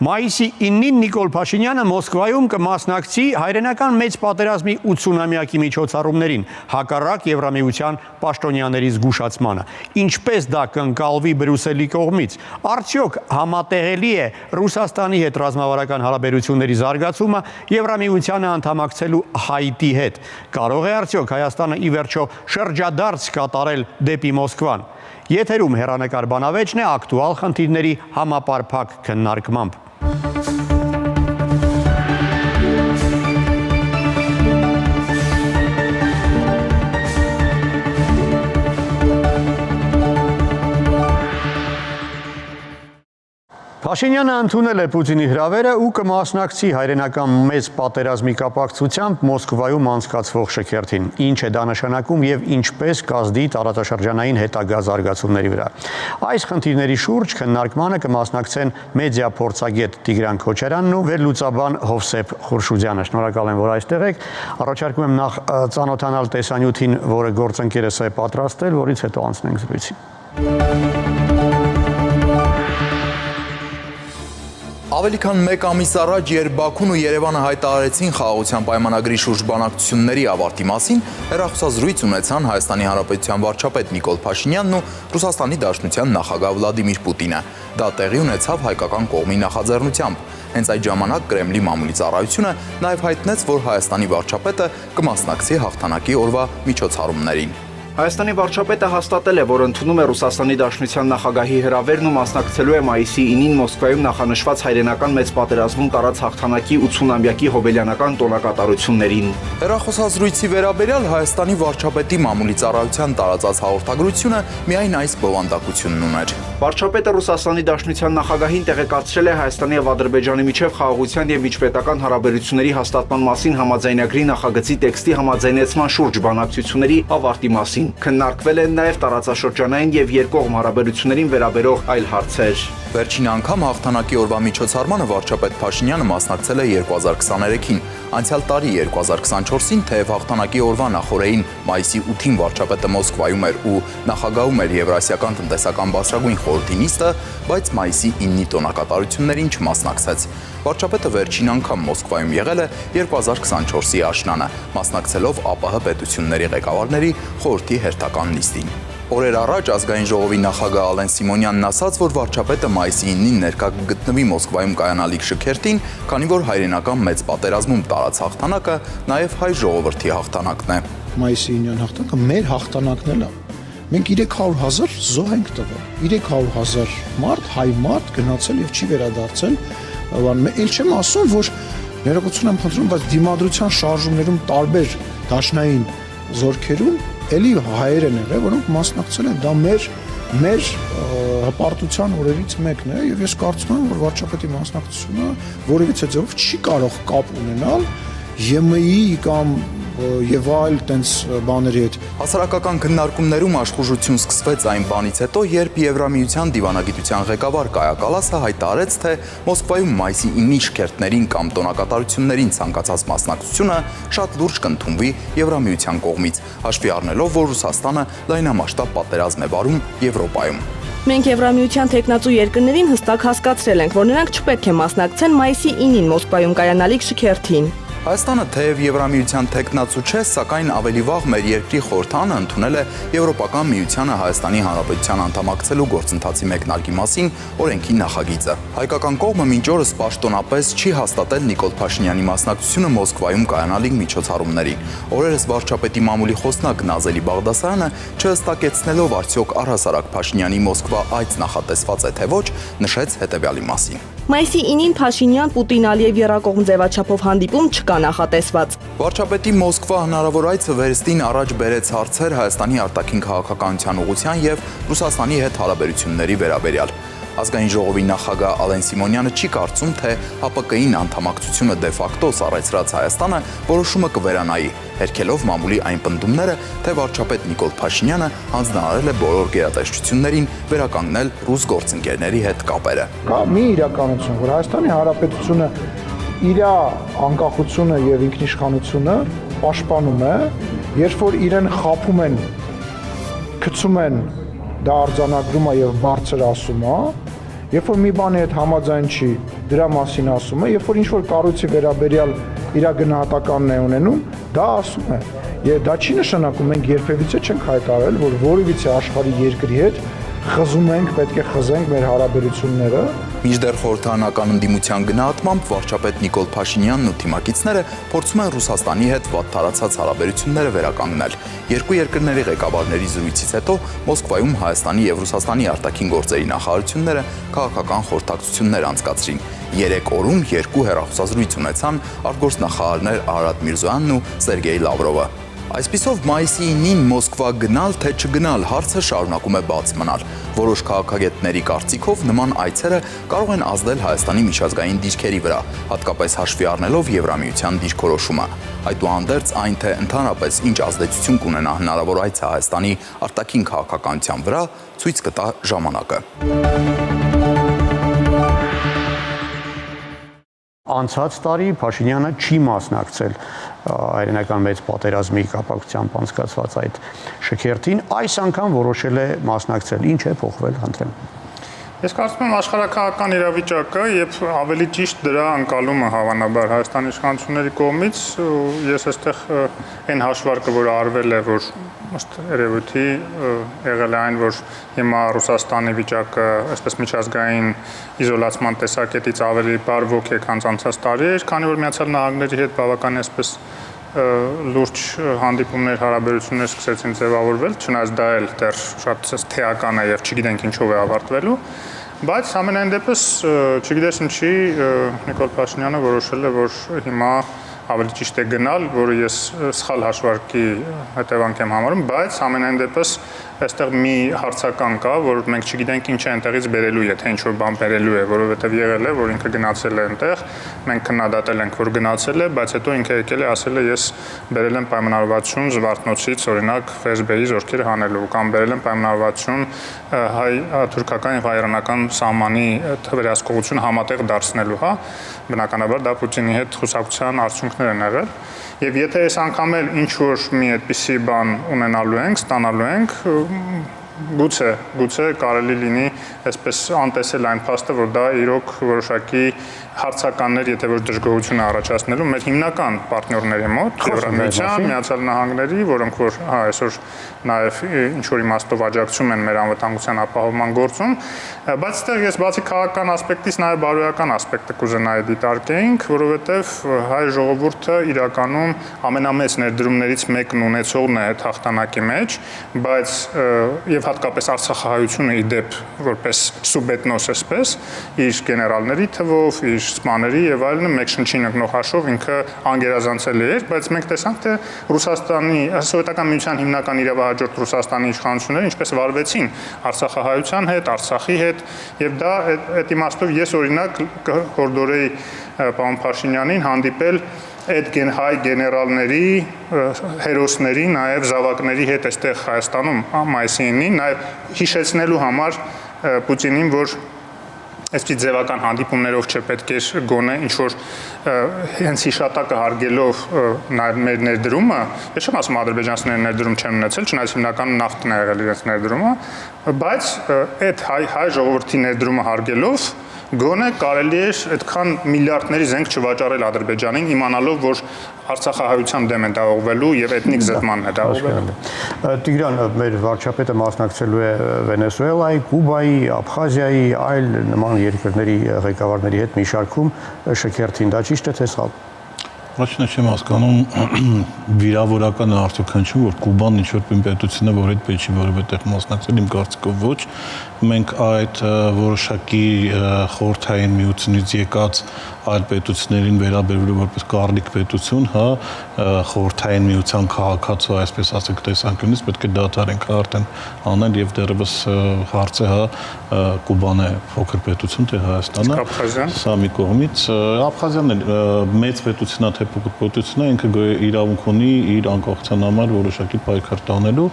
Մայիսի 9-ին Նիկոլ Փաշինյանը Մոսկվայում կմասնակցի հայրենական մեծ պատերազմի 80-ամյակի միջոցառումներին, հակառակ Եվրամիության պաշտոնյաների զգուշացմանը։ Ինչպես դա կընկալվի Բրյուսելի կողմից։ Արդյոք համատեղելի է Ռուսաստանի հետ ռազմավարական հարաբերությունների զարգացումը Եվրամիությանը անդամակցելու Հայտի հետ։ Կարող է արդյոք Հայաստանը ի վերջո շրջադարձ կատարել դեպի Մոսկվան։ Եթերում հեռանկար բանավեճն է ակտուալ խնդիրների համապարփակ քննարկմամբ։ Փաշինյանը ընդունել է Պուտինի հրավերը ու կմասնակցի հայրենական մեծ պատերազմի կապակցությամբ Մոսկվայում անցկացվող շքերթին։ Ինչ է դա նշանակում եւ ինչպես կազդի տարածաշրջանային հետագա զարգացումների վրա։ Այս խնդիրների շուրջ քննարկմանը կմասնակցեն մեդիա փորձագետ Տիգրան Քոչարյանն ու վերլուծաբան Հովսեփ Խուրշուդյանը։ Շնորհակալ եմ, որ այստեղ եք։ Առաջարկում եմ նախ ծանոթանալ տեսանյութին, որը գործընկերս է պատրաստել, որից հետո անցնենք զրույցին։ Ավելի քան մեկ ամիս առաջ, երբ Բաքուն ու Երևանը հայտարարեցին խաղաղության պայմանագրի շուրջ բանակցությունների ավարտի մասին, հեռախոսազրույց ունեցան Հայաստանի Հանրապետության վարչապետ Նիկոլ Փաշինյանն ու Ռուսաստանի Դաշնության նախագահ Վլադիմիր Պուտինը։ Դա տեղի ունեցավ հայկական կողմի նախաձեռնությամբ։ Հենց այդ ժամանակ Կրեմլի մամուլի ծառայությունը նաև հայտնեց, որ Հայաստանի վարչապետը կմասնակցի հաղթանակի օրվա միջոցառումներին։ Հայաստանի վարչապետը հաստատել է, որ ընդունում է Ռուսաստանի Դաշնության նախագահի հրավերն ու մասնակցելու է մայիսի 9-ին Մոսկվայում նախանշված հայրենական մեծ պատերազմում տարած հաղթանակի 80-ամյակի հոբելյանական տոնակատարություններին։ Հեռախոսազրույցի վերաբերյալ Հայաստանի վարչապետի մամուլի ծառայության տարածած հաղորդագրությունը միայն այս բովանդակությունն ուներ։ Վարչապետը Ռուսաստանի Դաշնության նախագահին տեղեկացրել է Հայաստանի եւ Ադրբեջանի միջև խաղաղության եւ միջպետական հարաբերությունների հաստատման մասին համաձայնագրի նախագծի տեքստի համաձայնեցման շուրջ բանակցությունների ավարտի մասին։ Քննարկվել են նաև տարածաշրջանային եւ երկկողմ հարաբերություններին վերաբերող այլ հարցեր։ Վերջին անգամ հաղթանակի օրվա միջոցառմանը վարչապետ Փաշինյանը մասնակցել է 2023-ին, անցյալ տարի 2024-ին, թեև հաղթանակի օրվա նախօրեին մայիսի 8-ին վարչապետը Մոսկվայում էր ու նախագահում էր Եվրասիական տնտեսական բարձրագույն խորհրդի նիստը, բայց մայիսի 9-ի տոնակատարություններին չմասնակցեց։ Վարչապետը վերջին անգամ Մոսկվայում եղել է 2024-ի աշնանը, մասնակցելով ԱՊՀ պետությունների ղեկավարների խորհրդի հերթական նիստին։ Օրեր առաջ ազգային ժողովի նախագահ Ալեն Սիմոնյանն ասաց, որ վարչապետը մայիսի 9-ին ներկա կգտնվի Մոսկվայում կայանալիք շքերթին, քանի որ հայրենական մեծ պատերազմում տարած հաղթանակը նաև հայ ժողովրդի հաղթանակն է։ Մայիսի 9-յան հաղթանակը մեր հաղթանակն է։ Մենք 300,000 զոհ ենք տվել, 300,000 մարդ, հայ մարդ գնացել եւ չի վերադարձել։ Էլ չեմ ասում, որ ներողություն եմ խնդրում, բայց դիմադրության շարժումներում տարբեր դաշնային զորքերում էլի հայեր են եղել, որոնք մասնակցել են, դա մեր հպարտության օրերից մեկն է եւ ես կարծում եմ, որ վարչապետի մասնակցությունը որևիցե ձևով չի կարող կապ ունենալ ԵՄ-ի կամ եւ այլ տենց բաների հետ։ Հասարակական քննարկումներում աշխուժություն սկսվեց այն բանից հետո, երբ Եվրամիության դիվանագիտության ղեկավար Կայա Կալասը հայտարարեց, թե Մոսկվայում մայիսի 9-ի շքերթներին կամ տոնակատարություններին ցանկացած մասնակցությունը շատ լուրջ կընդունվի Եվրամիության կողմից, հաշվի առնելով, որ Ռուսաստանը լայնամասշտաբ պատերազմ է վարում Եվրոպայում։ Մենք Եվրամիության թեկնածու երկրներին հստակ հասկացրել ենք, որ նրանք չպետք է մասնակցեն մայիսի 9-ին Մոսկվայում կայանալիք շքերթին։ Հայաստանը թեև Եվրամիության թեկնածու չէ, սակայն ավելի վաղ մեր երկրի խորհրդանը ընդունել է Եվրոպական միությանը Հայաստանի Հանրապետության անդամակցելու գործընթացի մեկնարկի մասին օրենքի նախագիծը։ Հայկական կողմը մինչ օրս պաշտոնապես չի հաստատել Նիկոլ Փաշինյանի մասնակցությունը Մոսկվայում կայանալիք միջոցառումներին։ Օրերս վարչապետի մամուլի խոսնակ Նազելի Բաղդասարյանը չհստակեցնելով արդյոք առհասարակ Փաշինյանի Մոսկվա այց նախատեսված է թե ոչ, նշեց հետևյալի մասին։ Մայիսի 9-ին Փաշինյան-Պուտին-Ալիև եռակողմ ձևաչափով հանդիպում չկա նախատեսված։ Վարչապետի Մոսկվա հնարավոր այցը վերստին առաջ բերեց հարցեր Հայաստանի արտաքին քաղաքականության ուղղության եւ Ռուսաստանի հետ հարաբերությունների վերաբերյալ։ Ազգային ժողովի նախագահ Ալեն Սիմոնյանը չի կարծում, թե ՀԱՊԿ-ին անդամակցությունը դե ֆակտո սառեցրած Հայաստանը որոշումը կվերանայի, հերքելով մամուլի այն պնդումները, թե վարչապետ Նիկոլ Փաշինյանը հանձնարարել է բոլոր գերատեսչություններին վերականգնել ռուս գործընկերների հետ կապերը։ Կա մի իրականություն, որ Հայաստանի Հանրապետությունը իր անկախությունը եւ ինքնիշխանությունը պաշտպանում է, երբ որ իրեն խափում են, գցում են դա արձանագրում է եւ բարձր ասում է, Երբ որ մի բանի հետ համաձայն չի, դրա մասին ասում է, երբ որ ինչ-որ կառույցի վերաբերյալ իր գնահատականն է ունենում, դա ասում է։ Եվ դա չի նշանակում մենք երբևիցե չենք հայտարարել, որ որևիցե աշխարհի երկրի հետ խզում ենք, պետք է խզենք մեր հարաբերությունները։ Մինչդեռ խորհրդարանական ընդդիմության գնահատմամբ վարչապետ Նիկոլ Փաշինյանն ու թիմակիցները փորձում են Ռուսաստանի հետ վատ տարածած հարաբերությունները վերականգնել։ Երկու երկրների ղեկավարների զրույցից հետո Մոսկվայում Հայաստանի եւ Ռուսաստանի արտաքին գործերի նախարարությունները քաղաքական խորհրդակցություններ անցկացրին։ 3 օրում 2 հեռախոսազրույց ունեցան արտգործնախարարներ Արարատ Միրզոյանն ու Սերգեյ Լավրովը։ Այսպիսով մայիսի 9-ին Մոսկվա գնալ թե չգնալ հարցը շարունակում է բաց մնալ։ Որոշ քաղաքագետների կարծիքով նման այցերը կարող են ազդել Հայաստանի միջազգային դիրքերի վրա, հատկապես հաշվի առնելով Եվրամիության դիրքորոշումը։ Այդուհանդերձ այն թե ընդհանրապես ինչ ազդեցություն կունենա հնարավոր այցը Հայաստանի արտաքին քաղաքականության վրա, ցույց կտա ժամանակը։ Անցած տարի Փաշինյանը չի մասնակցել հայրենական մեծ պատերազմի կապակցությամբ անցկացված այդ շքերթին, այս անգամ որոշել է մասնակցել։ Ինչ է փոխվել, խնդրեմ։ Ես կարծում եմ աշխարհաքաղաքական իրավիճակը եւ ավելի ճիշտ դրա անցալումը հավանաբար Հայաստանի իշխանությունների կողմից, ես այստեղ այն հաշվարկը, որ արվել է, որ ըստ երևույթի եղել է այն, որ հիմա Ռուսաստանի վիճակը այսպես միջազգային իզոլացման տեսակետից ավելի բարվոք է, քան անցած տարի էր, քանի որ Միացյալ Նահանգների հետ բավական այսպես լուրջ հանդիպումներ, հարաբերություններ սկսեցին ձևավորվել, չնայած դա էլ դեռ շատ թեական է եւ չգիտենք ինչով է ավարտվելու, բայց ամենայն դեպս չգիտես ինչի Նիկոլ Փաշինյանը որոշել է, որ հիմա ավելի ճիշտ է գնալ, որը ես սխալ հաշվարկի հետևանք եմ համարում, բայց ամենայն դեպս այստեղ մի հարցական կա, որ մենք չգիտենք ինչ է այնտեղից բերելու, եթե ինչ-որ բան բերելու է, որովհետև եղել է, որ ինքը գնացել է այնտեղ, մենք քննադատել ենք, որ գնացել է, բայց հետո ինքը եկել է, ասել է, ես բերել եմ պայմանավորվածություն Զվարթնոցից, օրինակ ՖՍԲ-ի զորքերը հանելու, կամ բերել եմ պայմանավորվածություն հայ-թուրքական եւ հայ-իրանական սահմանի վերահսկողություն համատեղ դարձնելու, հա, բնականաբար դա Պուտինի հետ խուսափության արդյունքներ են եղել։ Եվ եթե այս անգամ էլ ինչ-որ մի այդպիսի բան ունենալու ենք, ստանալու ենք, գուցե կարելի լինի այսպես անտեսել այն փաստը, որ դա իրոք որոշակի հարցականներ, եթե ոչ դժգոհություն է առաջացնելու մեր հիմնական պարտներների մոտ, Եվրամիության, Միացյալ Նահանգների, որոնք որ այսօր նաև ինչ-որ իմաստով աջակցում են մեր անվտանգության ապահովման գործում, բայց այստեղ ես բացի քաղաքական ասպեկտից նաև բարոյական ասպեկտը կուզենայի դիտարկեինք, որովհետև հայ ժողովուրդը իրականում ամենամեծ ներդրումներից մեկն ունեցողն է այդ հաղթանակի մեջ, բայց եւ հատկապես Արցախահայությունը ի դեպ որպես սուբետնոս այսպես իր գեներալների թվով, իր սպաների եւ այլն մեկ շնչին ընկնող հաշվով ինքը անգերազանցել էր, բայց մենք տեսանք թե Ռուսաստանի Սովետական միության հիմնական իրավահաջորդ Ռուսաստանի իշխանությունները ինչպես վարվեցին Արցախահայության հետ, Արցախի հետ եւ դա այդ իմաստով ես օրինակ կհորդորեի պարոն Փաշինյանին հանդիպել այդ հայ գեներալների, հերոսների, նաև զավակների հետ այստեղ Հայաստանում մայիսի 9-ին, նաև հիշեցնելու համար Պուտինին, որ այսպիսի ձևական հանդիպումներով չպետք է գոնե ինչ-որ հենց հիշատակը հարգելով նաև մեր ներդրումը, ես չեմ ասում ադրբեջանցիների ներդրում չեն ունեցել, չնայած հիմնականում նավթն է եղել իրենց ներդրումը, բայց այդ հայ ժողովրդի ներդրումը հարգելով գոնե կարելի է այդքան միլիարդների զենք չվաճառել Ադրբեջանին, իմանալով, որ Արցախահայության դեմ է դա ուղղվելու եւ էթնիկ զտմանն է դա ուղղվելու։ Տիգրան, մեր վարչապետը մասնակցելու է Վենեսուելայի, Կուբայի, Աբխազիայի, այլ նման երկրների ղեկավարների հետ մի շարքում շքերթին, դա ճիշտ է թե սխալ։ Առաջինը չեմ հասկանում վիրավորական է արդյունքանչում, որ Կուբան ինչ-որ պետություն է, որ այդ պետք չի որևէ տեղ մասնակցել, իմ կարծիքով ոչ։ Մենք այդ որոշակի խորհրդային միությունից եկած այլ պետություններին վերաբերվելու որպես կառլիկ պետություն, հա, խորհրդային միության քաղաքացու, այսպես ասենք, տեսանկյունից պետք է դադարենք արդեն անել եւ դեռևս հարցը, հա, Կուբան է փոքր պետություն, թե Հայաստանը։ Սա մի կողմից Աբխազիան մեծ պետություն է, թե փոքր պետություն է, ինքը իրավունք ունի իր անկախության համար որոշակի պայքար տանելու,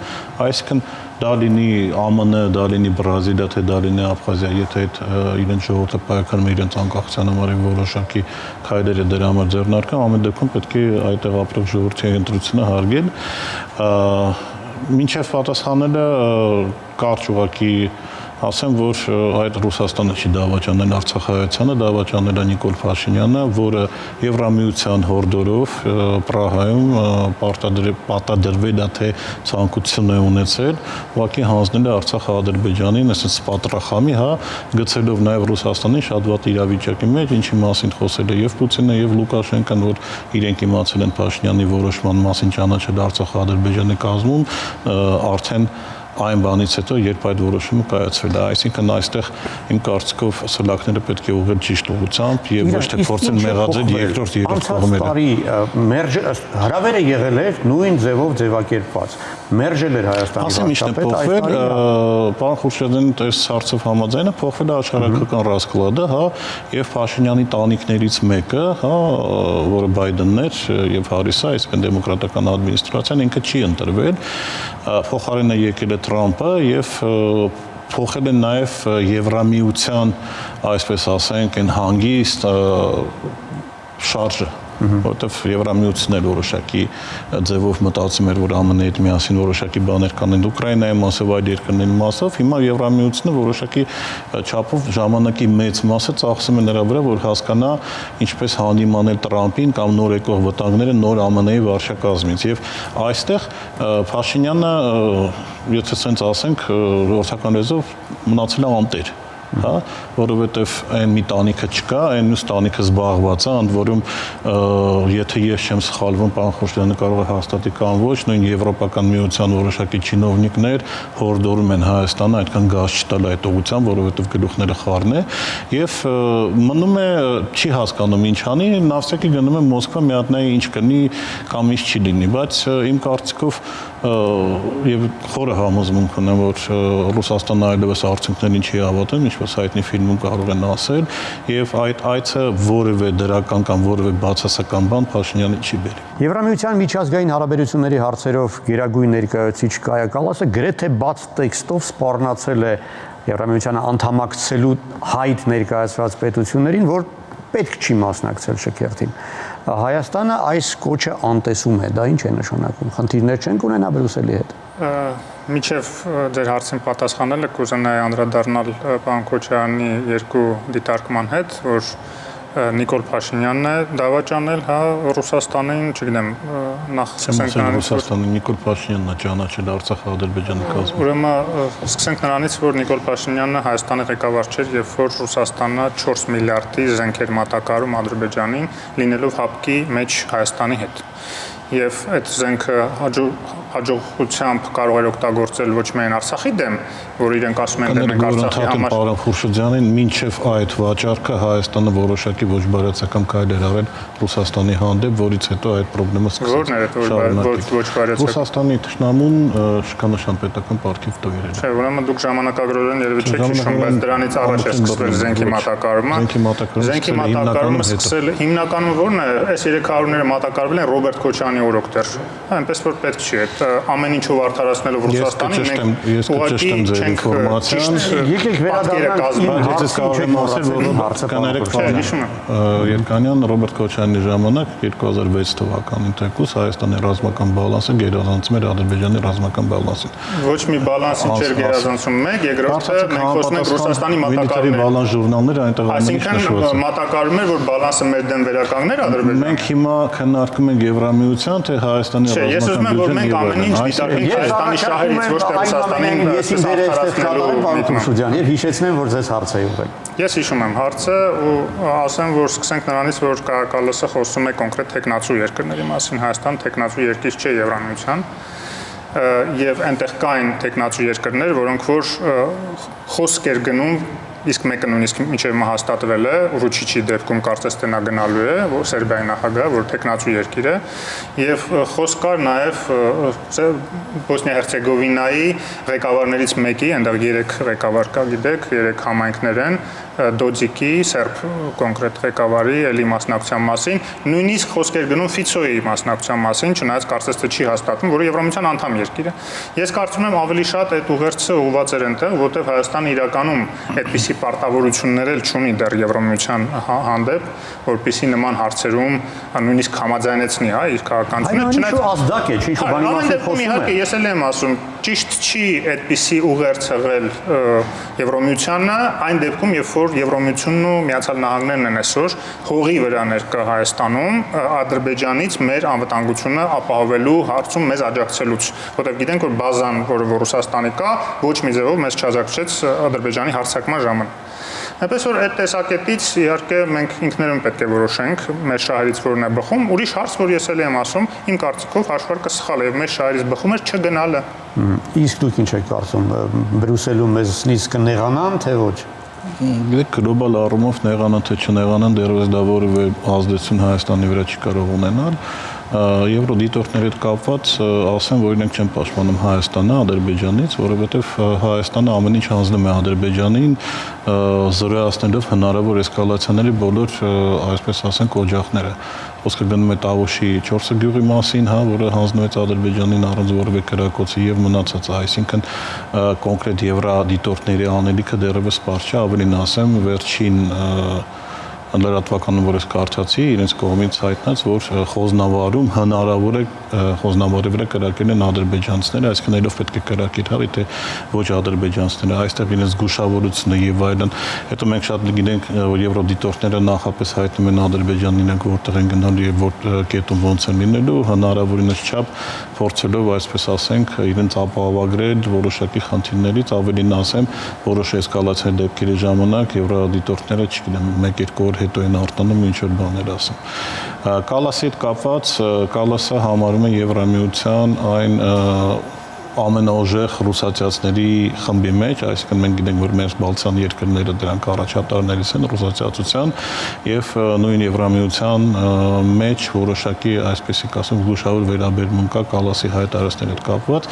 այսինքն դա լինի ԱՄՆ, դա լինի Բրազիլիա, թե դա լինի Աբխազիա, եթե այդ իրենց ժողովուրդը պայքարում է իրենց անկախության համար եւ որոշակի քայլեր է դրա համար ձեռնարկում, ամեն դեպքում պետք է այդտեղ ապրող ժողովրդի ընտրությունը հարգել։ Մինչև պատասխանելը կարճ ուղղակի ասեմ, որ այդ Ռուսաստանը չի դավաճանել Արցախայցյանը, դավաճանել է Նիկոլ Փաշինյանը, որը Եվրամիության հորդորով Պրահայում պարտադրվել է, թե ցանկություն է ունեցել, ուղղակի հանձնել է Արցախը Ադրբեջանին, այսպես պատրախամի, գցելով նաև Ռուսաստանին շատ վատ իրավիճակի մեջ, ինչի մասին խոսել է եւ Պուտինը եւ Լուկաշենկան, որ իրենք իմացել են Փաշինյանի որոշման մասին, ճանաչել Արցախը Ադրբեջանի կազմում, արդեն այն բանից հետո, երբ այդ որոշումը կայացվել է, այսինքն այստեղ իմ կարծիքով սլակները պետք է ուղղել ճիշտ ուղղությամբ եւ ոչ թե փորձեն մեղադրել երկրորդ կողմերը։ Տարի մերժ հրավերը եղել էր նույն ձևով ձևակերպված։ Մերժել էր Հայաստանի Ասեմ ինչն է փոխվել, պարոն Խուրշիդյան, այս հարցով համաձայն է, փոխվել է աշխարհագրական ռասկլադը, եւ Փաշինյանի տանիքներից մեկը, որը Բայդենն էր եւ Հարիսը, այսինքն դեմոկրատական ադմինիստրացիան, ինքը չի ընտրվել, փոխարենը եկել է Թրամփը եւ փոխել են նաև Եվրամիության, այսպես ասենք, այն հանգիստ շարժը, որովհետև Եվրամիությունն էլ որոշակի ձևով մտածում էր, որ ԱՄՆ-ի հետ միասին որոշակի բաներ կանեն Ուկրաինայի մասով, այլ երկրների մասով, հիմա Եվրամիությունը որոշակի չափով ժամանակի մեծ մասը ծախսում է նրա վրա, որ հասկանա ինչպես հանդիմանել Տրամփին կամ նոր եկող վտանգները նոր ԱՄՆ-ի վարչակազմից, եւ այստեղ Փաշինյանը, եթե ցենց ասենք, որդական լեզվով մնացել է անտեր, որովհետև այն մի տանիքը չկա, այն մյուս տանիքը զբաղված է, ընդ որում եթե ես չեմ սխալվում, պարոն Խուրշիդյանը կարող է հաստատի կամ ոչ, նույն Եվրոպական միության որոշակի չինովնիկներ հորդորում են Հայաստանը այդքան գազ չտալ այդ ուղղությամբ, որովհետև գլուխները խառն է, եւ մնում է չի հասկանում ինչ անի, նավսեկի գնում է Մոսկվա, մի հատ նայ ինչ կնի կամ ինչ չի լինի, բայց իմ կարծիքով եւ խորը համոզմունք ունեմ, որ Ռուսաստանը այլևս արդյունքներին չի հավատում, ինչպես հայտնի ֆիլմում կարող են ասել, եւ այդ այցը որևէ դրական կամ որևէ բացասական բան Փաշինյանի չի բերի։ Եվրամիության միջազգային հարաբերությունների հարցերով գերագույն ներկայացուցիչ Կայա Կալասը գրեթե բաց տեքստով սպառնացել է Եվրամիությանը անդամակցելու հայտ ներկայացված պետություններին, որ պետք չի մասնակցել շքերթին։ Հայաստանը այս կոչը անտեսում է, դա ինչ է նշանակում։ Խնդիրներ չենք ունենա Բրյուսելի հետ։ Միջև ձեր հարցին պատասխանելը կուզենայի անդրադառնալ պարոն Քոչարյանի երկու դիտարկման հետ, որ Նիկոլ Փաշինյանն է դավաճանել Ռուսաստանին, չգիտեմ, նախ սկսենք նրանից, Ռուսաստանը Նիկոլ Փաշինյանն է ճանաչել Արցախը Ադրբեջանի կազմում։ Ուրեմն սկսենք նրանից, որ Նիկոլ Փաշինյանը Հայաստանի ղեկավար չէր, եւ որ Ռուսաստանը 4 միլիարդի զենքեր մատակարարում Ադրբեջանին, լինելով հապկի մեջ Հայաստանի հետ։ Եվ այդ զենքը հաջողությամբ կարող էր օգտագործել ոչ միայն Արցախի դեմ, որ իրենք ասում են դեմ Արցախի համար, պարոն Խուրշիդյանին, մինչև այդ վաճառքը Հայաստանը որոշակի ոչ բարյացակամ քայլեր արել Ռուսաստանի հանդեպ, որից հետո այդ խնդրեմը Որն էր ոչ բարյացակամ։ Ռուսաստանի թշնամուն շքանշան պետական պարգև տվերել։ Չէ, ուրեմն դուք ժամանակագրորեն երևի չեք հիշում, բայց դրանից առաջ է սկսվել զենքի մատակարարումը։ Զենքի մատակարարումը սկսել հիմնականում որն է, այս 300-ները մատակարարվել են Ռոբերտ Քոչարյանի օրոքտեր։ Այնպես որ պետք չի այդ ամեն ինչով արդարացնելով Ռուսաստանին մենք ուղղակի չենք եկեք Երկանյան Ռոբերտ Քոչարյանի ժամանակ 2006 թվականին թեկուզ Հայաստանի ռազմական բալանսը գերազանցում էր Ադրբեջանի ռազմական բալանսին։ Ոչ մի բալանսին չէր գերազանցում մեկ, երկրորդը մենք խոսում ենք Ռուսաստանի մատակարարների բալանս ժուրնալները այնտեղ այսինքն մատակարարում էր որ բալանսը մեր դեմ վերականգներ Ադրբեջանը։ Մենք հիմա քննարկում ենք Եվրամիության թե Հայաստանի ռազմական Ես ուզում եմ որ մենք ամեն ինչ դիտարկենք Հայաստանի շահերից ոչ թե Ռուսաստանին արդարացնելու եւ հիշեցնեմ որ ձեզ հարց է ուղղել։ Ես հիշում եմ հարցը ու ասեմ որ սկսենք նրանից որ Կայա Կալասը խոսում է կոնկրետ տեխնացու երկրների մասին Հայաստան տեխնացու երկիր չէ Եվրամիության եւ այնտեղ կային տեխնացու երկրներ որոնք որ խոսք էր գնում իսկ մեկը նույնիսկ մինչև հաստատվել է Վուչիչի դեպքում կարծես թե նա գնալու է որ Սերբիայի նախագահը որ տեխնացու երկիր է եւ խոսք կար նաեւ Բոսնիա-Հերցեգովինայի ղեկավարներից մեկի այնտեղ 3 ղեկավար կա գիտեք 3 համայնքներ են Դոդիկի սերբ կոնկրետ ղեկավարի էլի մասնակցության մասին նույնիսկ խոսքեր գնում Ֆիցոյի մասնակցության մասին չնայած կարծես թե չի հաստատվում որը Եվրամիության անդամ երկիր է ես կարծում եմ ավելի շատ այդ ուղերձը ուղղված էր այնտեղ որտեղ Հայաստանը իրականում այդպիսի պարտավորություններ էլ չունի դեռ Եվրամիության հանդեպ որպեսզի նման հարցերում նույնիսկ համաձայնեցնի իր քաղաքականությունը չնայած ազդակ է ինչու բանի մասին խոսում է իհարկե ես էլ եմ ասում ճիշտ չի այդպիսի ուղերձ եղել Եվրոմիությանը, այն դեպքում, երբ որ Եվրոմիությունն ու Միացյալ Նահանգներն են այսօր հողի վրա ներկա Հայաստանում Ադրբեջանից մեր անվտանգությունը ապահովելու հարցում մեզ աջակցելուց, որտեղ գիտենք, որ բազան, որը Ռուսաստանի կա, ոչ մի ձևով մեզ չաջակցեց Ադրբեջանի հարձակման ժամանակ։ Այնպես որ այդ տեսակետից իհարկե մենք ինքներում պետք է որոշենք մեր շահերից որն է բխում, ուրիշ հարց, որ ես էլ եմ ասում, իմ կարծիքով հաշվարկը սխալ է եւ մեր շահերից բխում էր չգնալը։ Իսկ դուք ինչ եք կարծում, Բրյուսելում մեզնից կնեղանան, թե ոչ։ Գիտեք, գլոբալ առումով նեղանան թե չնեղանան, դեռևս դա որևէ ազդեցություն Հայաստանի վրա չի կարող ունենալ։ Եվրոդիտորդների հետ կապված ասեմ, որ իրենք չեն պաշտպանում Հայաստանը Ադրբեջանից, որովհետև Հայաստանը ամեն ինչ հանձնում է Ադրբեջանին, զրոյացնելով հնարավոր էսկալացիաների բոլոր, այսպես ասենք, օջախները։ Խոսքը գնում է Տավուշի 4 գյուղի մասին, որը հանձնվեց Ադրբեջանին առանց որևէ կրակոցի եւ մնացածը, այսինքն կոնկրետ եվրոդիտորդների անելիքը դեռևս պարզ չէ, ավելին ասեմ, վերջին լրատվականում, որ ես կարդացի, իրենց կողմից հայտնած, որ խոզնավարում հնարավոր է խոզնավարի վրա կրակել են ադրբեջանցիները, այսինքն այլով պետք է կրակի թաղի, թե ոչ ադրբեջանցիները, այստեղ իրենց զգուշավորությունը եւ այլն։ Հետո մենք շատ գիտենք, որ եվրոդիտորդները նախապես հայտնում են Ադրբեջանին, իրենք որտեղ են գնալու եւ որ կետում ոնց են լինելու, հնարավորինս չափ փորձելով, այսպես ասենք, իրենց ապահովագրել որոշակի խնդիրներից, ավելին ասեմ, որոշ էսկալացիա դեպքերի ժամանակ եվրոդիտորդները, չգիտեմ, 1-2 օր հետո են արտանում ինչ որ բաներ ասում։ Կալասի հետ կապված, Կալասը համարում է Եվրամիության այն ամենաուժեղ ռուսացիացների խմբի մեջ, այսինքն մենք գիտենք, որ մեր Բալթյան երկրները դրանք առաջատարներից են ռուսացիացության եւ նույն Եվրամիության մեջ որոշակի, այսպեսի ասեմ, զգուշավոր վերաբերմունք կա Կալասի հայտարարությունների հետ կապված,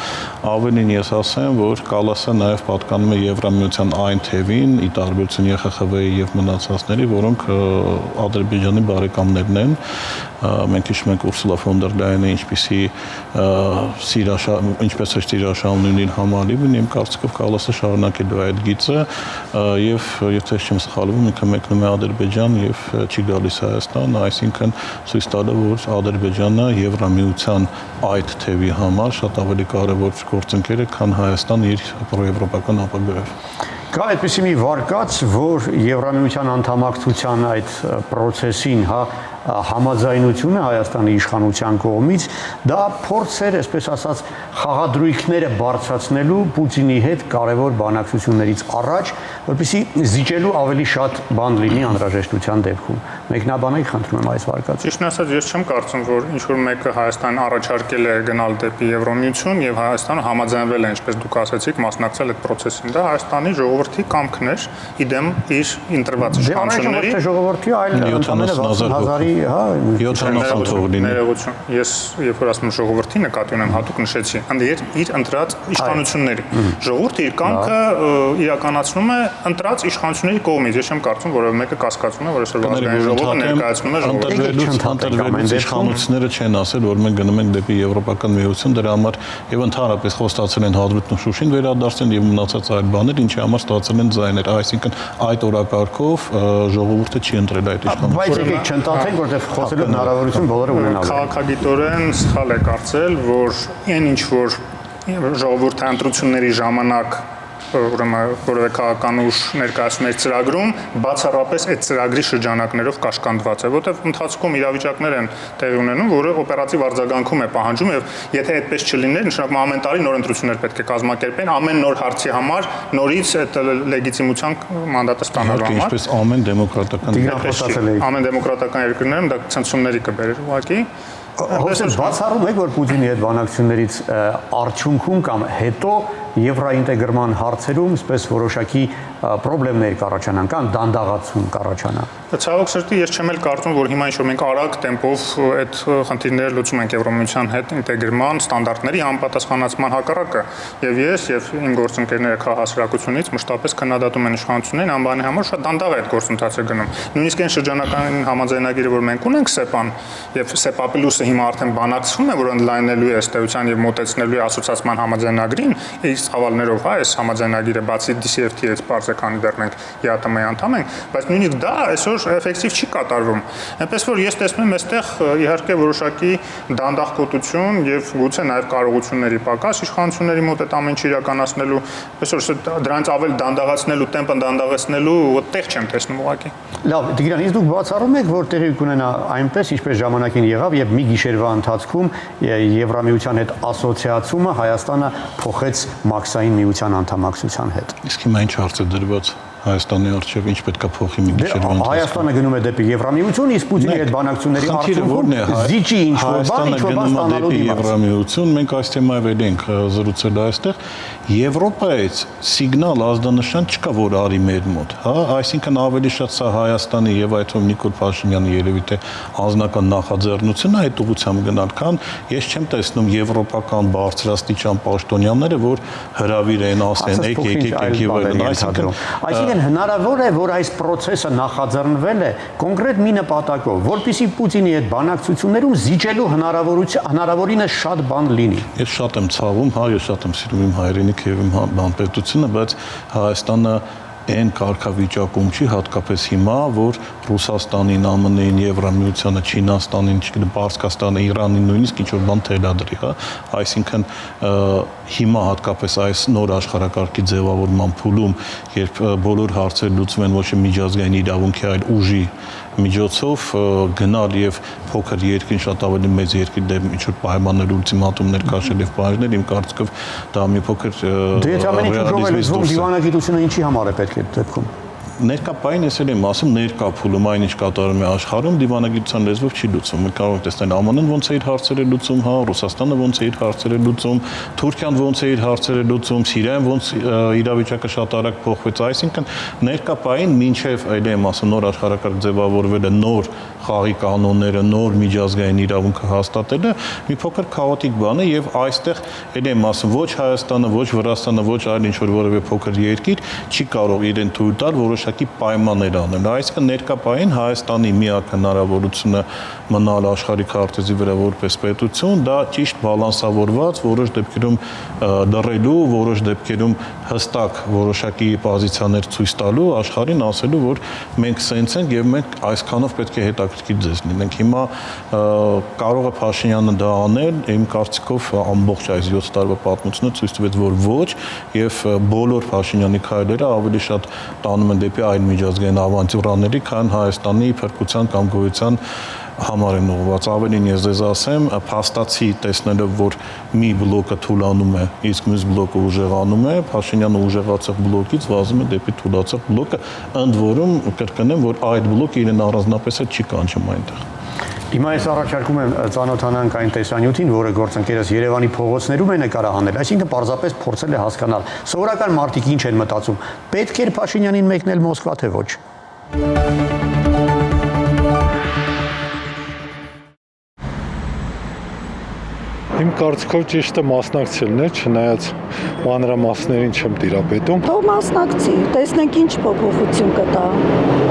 ավելին ես ասեմ, որ Կալասը նաեւ պատկանում է Եվրամիության այն թևին, ի տարբերություն ԵԽԽՎ-ի եւ մնացածների, որոնք Ադրբեջանի բարեկամներն են։ Մենք հիշում ենք Ուրսուլա ֆոն դեր Լայենը ինչպես է տիրաշահում իր համալիվին, իմ կարծիքով Կալասը շարունակելու է այդ գիծը եւ եթե չեմ սխալվում, ինքը մեկնում է Ադրբեջան եւ չի գալիս Հայաստան, այսինքն ցույց տալով, որ Ադրբեջանը Եվրամիության այդ թևի համար շատ ավելի կարեւոր գործընկեր է, քան Հայաստան իր պրոեվրոպական ապագայով։ Կա այդպիսի մի վարկած, որ Եվրամիության անդամակցության այդ process-ին, համաձայնությունը Հայաստանի իշխանության կողմից, դա փորձ էր, այսպես ասած, խաղադրույքները բարձրացնելու Պուտինի հետ կարևոր բանակցություններից առաջ, որպեսզի զիջելու ավելի շատ բան լինի անհրաժեշտության դեպքում։ Մեկնաբանեք, խնդրում եմ այս վարկածը։ Ճիշտն ասած, ես չեմ կարծում, որ ինչ որ մեկը Հայաստան առաջարկել է գնալ դեպի Եվրամիություն եւ Հայաստանը համաձայնվել է, ինչպես դուք ասացիք, մասնակցել այդ process-ին։ Դա Հայաստանի ժողովրդի կամքն էր, իդեմ իր ընտրված իշխանությունների ժողովրդի այլ 70 թող լինի։ Ներողություն։ Ես երբ որ ասում եմ ժողովրդի նկատի ունեմ, հատուկ նշեցի, իր ընտրած իշխանությունների։ Ժողովուրդը իր կամքը իրականացնում է ընտրած իշխանությունների կողմից։ Ես չեմ կարծում, որևէ մեկը կասկածում է, որ այսօր ազգային ժողովը ներկայացնում է ընտրվելուց իշխանությունները չեն ասել, որ մենք գնում ենք դեպի Եվրոպական միություն, դրա համար եւ ընդհանրապես խոստացել են Հադրութն ու Շուշին վերադարձնել եւ մնացած այլ բաներ, ինչի համար ստացել են ձայներ, այսինքն այդ օրակարգով ժողովուրդը չի ընտրել այդ իշխանությունը։ Բայց եկեք չընդհանրենք, որտեղ խոսելու հնարավորություն բոլորը ունենալու են։ Քաղաքագիտորեն սխալ է կարծել, որ այն ինչ որ ժողովրդի ընտրությունների ժամանակ ուրեմն որևէ քաղաքական ուժ ներկայացնում է ծրագրում, բացառապես այդ ծրագրի շրջանակներով կաշկանդված է, որտեղ ընթացքում իրավիճակներ են տեղի ունենում, որը օպերատիվ արձագանքում է պահանջում եւ եթե այդպես չլիներ, նշանակում ամեն տարի նոր ընտրություններ պետք է կազմակերպեն, ամեն նոր հարցի համար նորից այդ լեգիտիմության մանդատը ստանալու համար։ Ինչպես ամեն դեմոկրատական ամեն դեմոկրատական երկրներում դա ցնցումների կբերեր ուղղակի։ Հոսել բացառում եք, որ Պուտինի հետ բանակցություններից արդյունքում կամ հետո եվրոինտեգրման հարցերում այսպես որոշակի խնդիրներ կառաջանան կամ դանդաղացում կառաջանա։ Ցավոք սրտի ես չեմ էլ կարծում, որ հիմա ինչ-որ մենք արագ տեմպով այդ խնդիրները լուծում ենք Եվրոմիության հետ ինտեգրման ստանդարտների համապատասխանացման հակառակը։ Եվ ես եւ իմ գործընկերները քաղաքասրակությունից մշտապես քննադատում են իշխանություններին անբանի համար շատ դանդաղ է այդ գործընթացը գնում։ Նույնիսկ այն շրջանակային համաձայնագիրը, որ մենք ունենք ՍԵՊ-ան եւ ՍԵՊ+-ը հիմա արդեն բանակցվում է, որ ընդլայնելու է ըստեյության եւ մոտեցնելու է ասոցիացիան համաձայնագրին, այս ցավալներով այս համաձայնագիրը բացի DCFTA-ից բարձր է, քանի դեռ մենք ԵԱՏՄ-ի անդամ ենք, բայց նույնիսկ դա այսօր էֆեկտիվ չի կատարվում։ Այնպես որ ես տեսնում եմ այստեղ իհարկե որոշակի դանդաղկոտություն եւ գուցե նաեւ կարողությունների պակաս իշխանությունների մոտ այդ ամեն ինչը իրականացնելու, այսօր դրանից ավել դանդաղացնելու, տեմպը դանդաղացնելու տեղ չեմ տեսնում ուղղակի։ Լավ, Տիգրան, իսկ դուք բացառում եք, որ տեղի կունենա այնպես, ինչպես ժամանակին եղավ, եւ մի գիշերվա ընթացքում Եվրամիության հետ ասոցիացումը Հայաստանը փոխեց Մաքսային միության անդամակցության հետ։ Իսկ հիմա ինչ հարց է դրված Հայաստանի առջև, ինչ պետք է փոխի մի գիշերվա ընթացքում։ Հայաստանը գնում է դեպի Եվրամիություն, իսկ Պուտինի հետ բանակցությունների արդյունքում զիջի ինչ-որ բան, ինչ-որ բան ստանալու դիմաց։ Եվրամիություն, մենք այս թեմայով ենք զրուցել այստեղ, Եվրոպայից սիգնալ ազդանշան չկա, որ արի մեր մոտ, հա, այսինքն ավելի շատ սա Հայաստանի եւ այդում Նիկոլ Փաշինյանի երևի թե անձնական նախաձեռնությունն է այդ ուղղությամբ գնալ, քան ես չեմ տեսնում եվրոպական բարձրաստիճան պաշտոնյաները, որ հրավիր են ասեն, եկեք եւ այլն, այսինքն հնարավոր է, որ այս process-ը նախաձեռնվել է կոնկրետ մի նպատակով, որպեսզի Պուտինի հետ բանակցություններում զիջելու հնարավորինս շատ բան լինի։ Ես շատ եմ ցավում, հա, ես շատ եմ սիրում իմ հայրենիքը եւ իմ բանպետությունը, բայց Հայաստանը այն կարգավիճակում չի, հատկապես հիմա, որ Ռուսաստանին, ԱՄՆ-ին, Եվրամիությանը, Չինաստանին, Պարսկաստանը, Իրանին նույնիսկ ինչ-որ բան թելադրի, հա, այսինքն հիմա հատկապես այս նոր աշխարհակարգի ձևավորման փուլում, երբ բոլոր հարցերը լուծվում են ոչ թե միջազգային իրավունքի, այլ ուժի միջոցով գնալ եւ փոքր երկրին շատ ավելի մեծ երկրի դեմ ինչ-որ պայմաններ, ուլտիմատումներ կաշել եւ պահանջներ, իմ կարծիքով դա մի փոքր Դե եթե ամեն ինչ ուժով է լուծվում, դիվանագիտությունը ինչի համար է պետք է դեպքում։ Ներկա պայն ես եմ ասում ներկա փուլում այն ինչ կատարում է աշխարհում դիվանագիտության լեզվով չի լուծվում։ Մենք կարող ենք տեսնել ԱՄՆ-ն ոնց է իր հարցերը լուծում, հա, Ռուսաստանը ոնց է իր հարցերը լուծում, Թուրքիան ոնց է իր հարցերը լուծում, Սիրիան ոնց իրավիճակը շատ արագ փոխվեց, այսինքն ներկա պայն մինչև այլ եմ ասում նոր աշխարհակարգ ձևավորվել է, նոր խաղի կանոնները, նոր միջազգային իրավունքը հաստատելը մի փոքր քաոտիկ բան է եւ այստեղ այլ եմ ասում ոչ Հայաստանը, ոչ Վրաստանը, ոչ այլ ինչ որ որևէ փոքր երկիր չի կարող իրեն թույլ տալ որոշակի պայմաններ անել։ Այսինքն ներկա պահին Հայաստանի միակ հնարավորությունը մնալ աշխարհի քարտեզի վրա որպես պետություն, դա ճիշտ բալանսավորված, որոշ դեպքերում դռելու, որոշ դեպքերում հստակ որոշակի պոզիցիաներ ցույց տալու, աշխարհին ասելու, որ մենք սենց ենք եւ մենք այսքանով պետք է հետաքրքիր ձեզ լինենք։ Հիմա կարող է Փաշինյանը դա անել, իմ կարծիքով ամբողջ այս 7 տարվա պատմությունը ցույց տվեց, որ ոչ, եւ բոլոր Փաշինյանի քայլերը ավելի շատ տանում են դեպի այլ միջազգային ավանտյուրաների, քան Հայաստանի փրկության կամ գոյության համար են ուղղված։ Ավելին ես ձեզ ասեմ, փաստացի տեսնելով, որ մի բլոկը թուլանում է, իսկ մյուս բլոկը ուժեղանում է, Փաշինյանը ուժեղացող բլոկից վազում է դեպի թուլացող բլոկը, ընդ որում կրկնեմ, որ այդ բլոկը իրեն առանձնապես չի կանչում այնտեղ։ Հիմա ես առաջարկում եմ ծանոթանանք այն տեսանյութին, որը գործընկերս Երևանի փողոցներում է նկարահանել, այսինքն պարզապես փորձել է հասկանալ սովորական մարդիկ ինչ են մտածում, պետք էր Փաշինյանին մեկնել Մոսկվա, թե ոչ։ Իմ կարծիքով ճիշտը մասնակցելն է, չնայած մանրամասներին չեմ տիրապետում։ Թող մասնակցի, տեսնենք ինչ փոփոխություն կտա։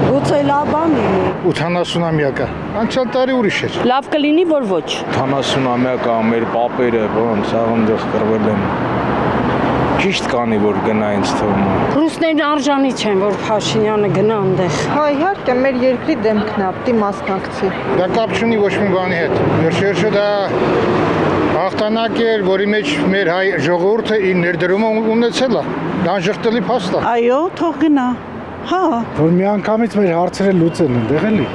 Գուցե լավ բան լինի։ 80-ամյակը, անցյալ տարի ուրիշ էր։ Լավ կլինի, որ ոչ։ 70-ամյակը մեր պապերը, ոնց աղանդեղ կրվել են։ Ճիշտ կանի, որ գնա ինձ թվում։ Ռուսներն արժանի չեն, որ Փաշինյանը գնա այնտեղ։ Հա, իհարկե, մեր երկրի դեմքն է, պիտի մասնակցի։ Դա կապ չունի ոչ մի բանի հետ։ Վերջերս դա հաղթանակ էր, որի մեջ մեր հայ ժողովուրդը իր ներդրումը ունեցել է։ Դա անժխտելի փաստ է։ Այո, թող գնա։ Հա։ Որ միանգամից մեր հարցերը լուծեն այնտեղ էլի։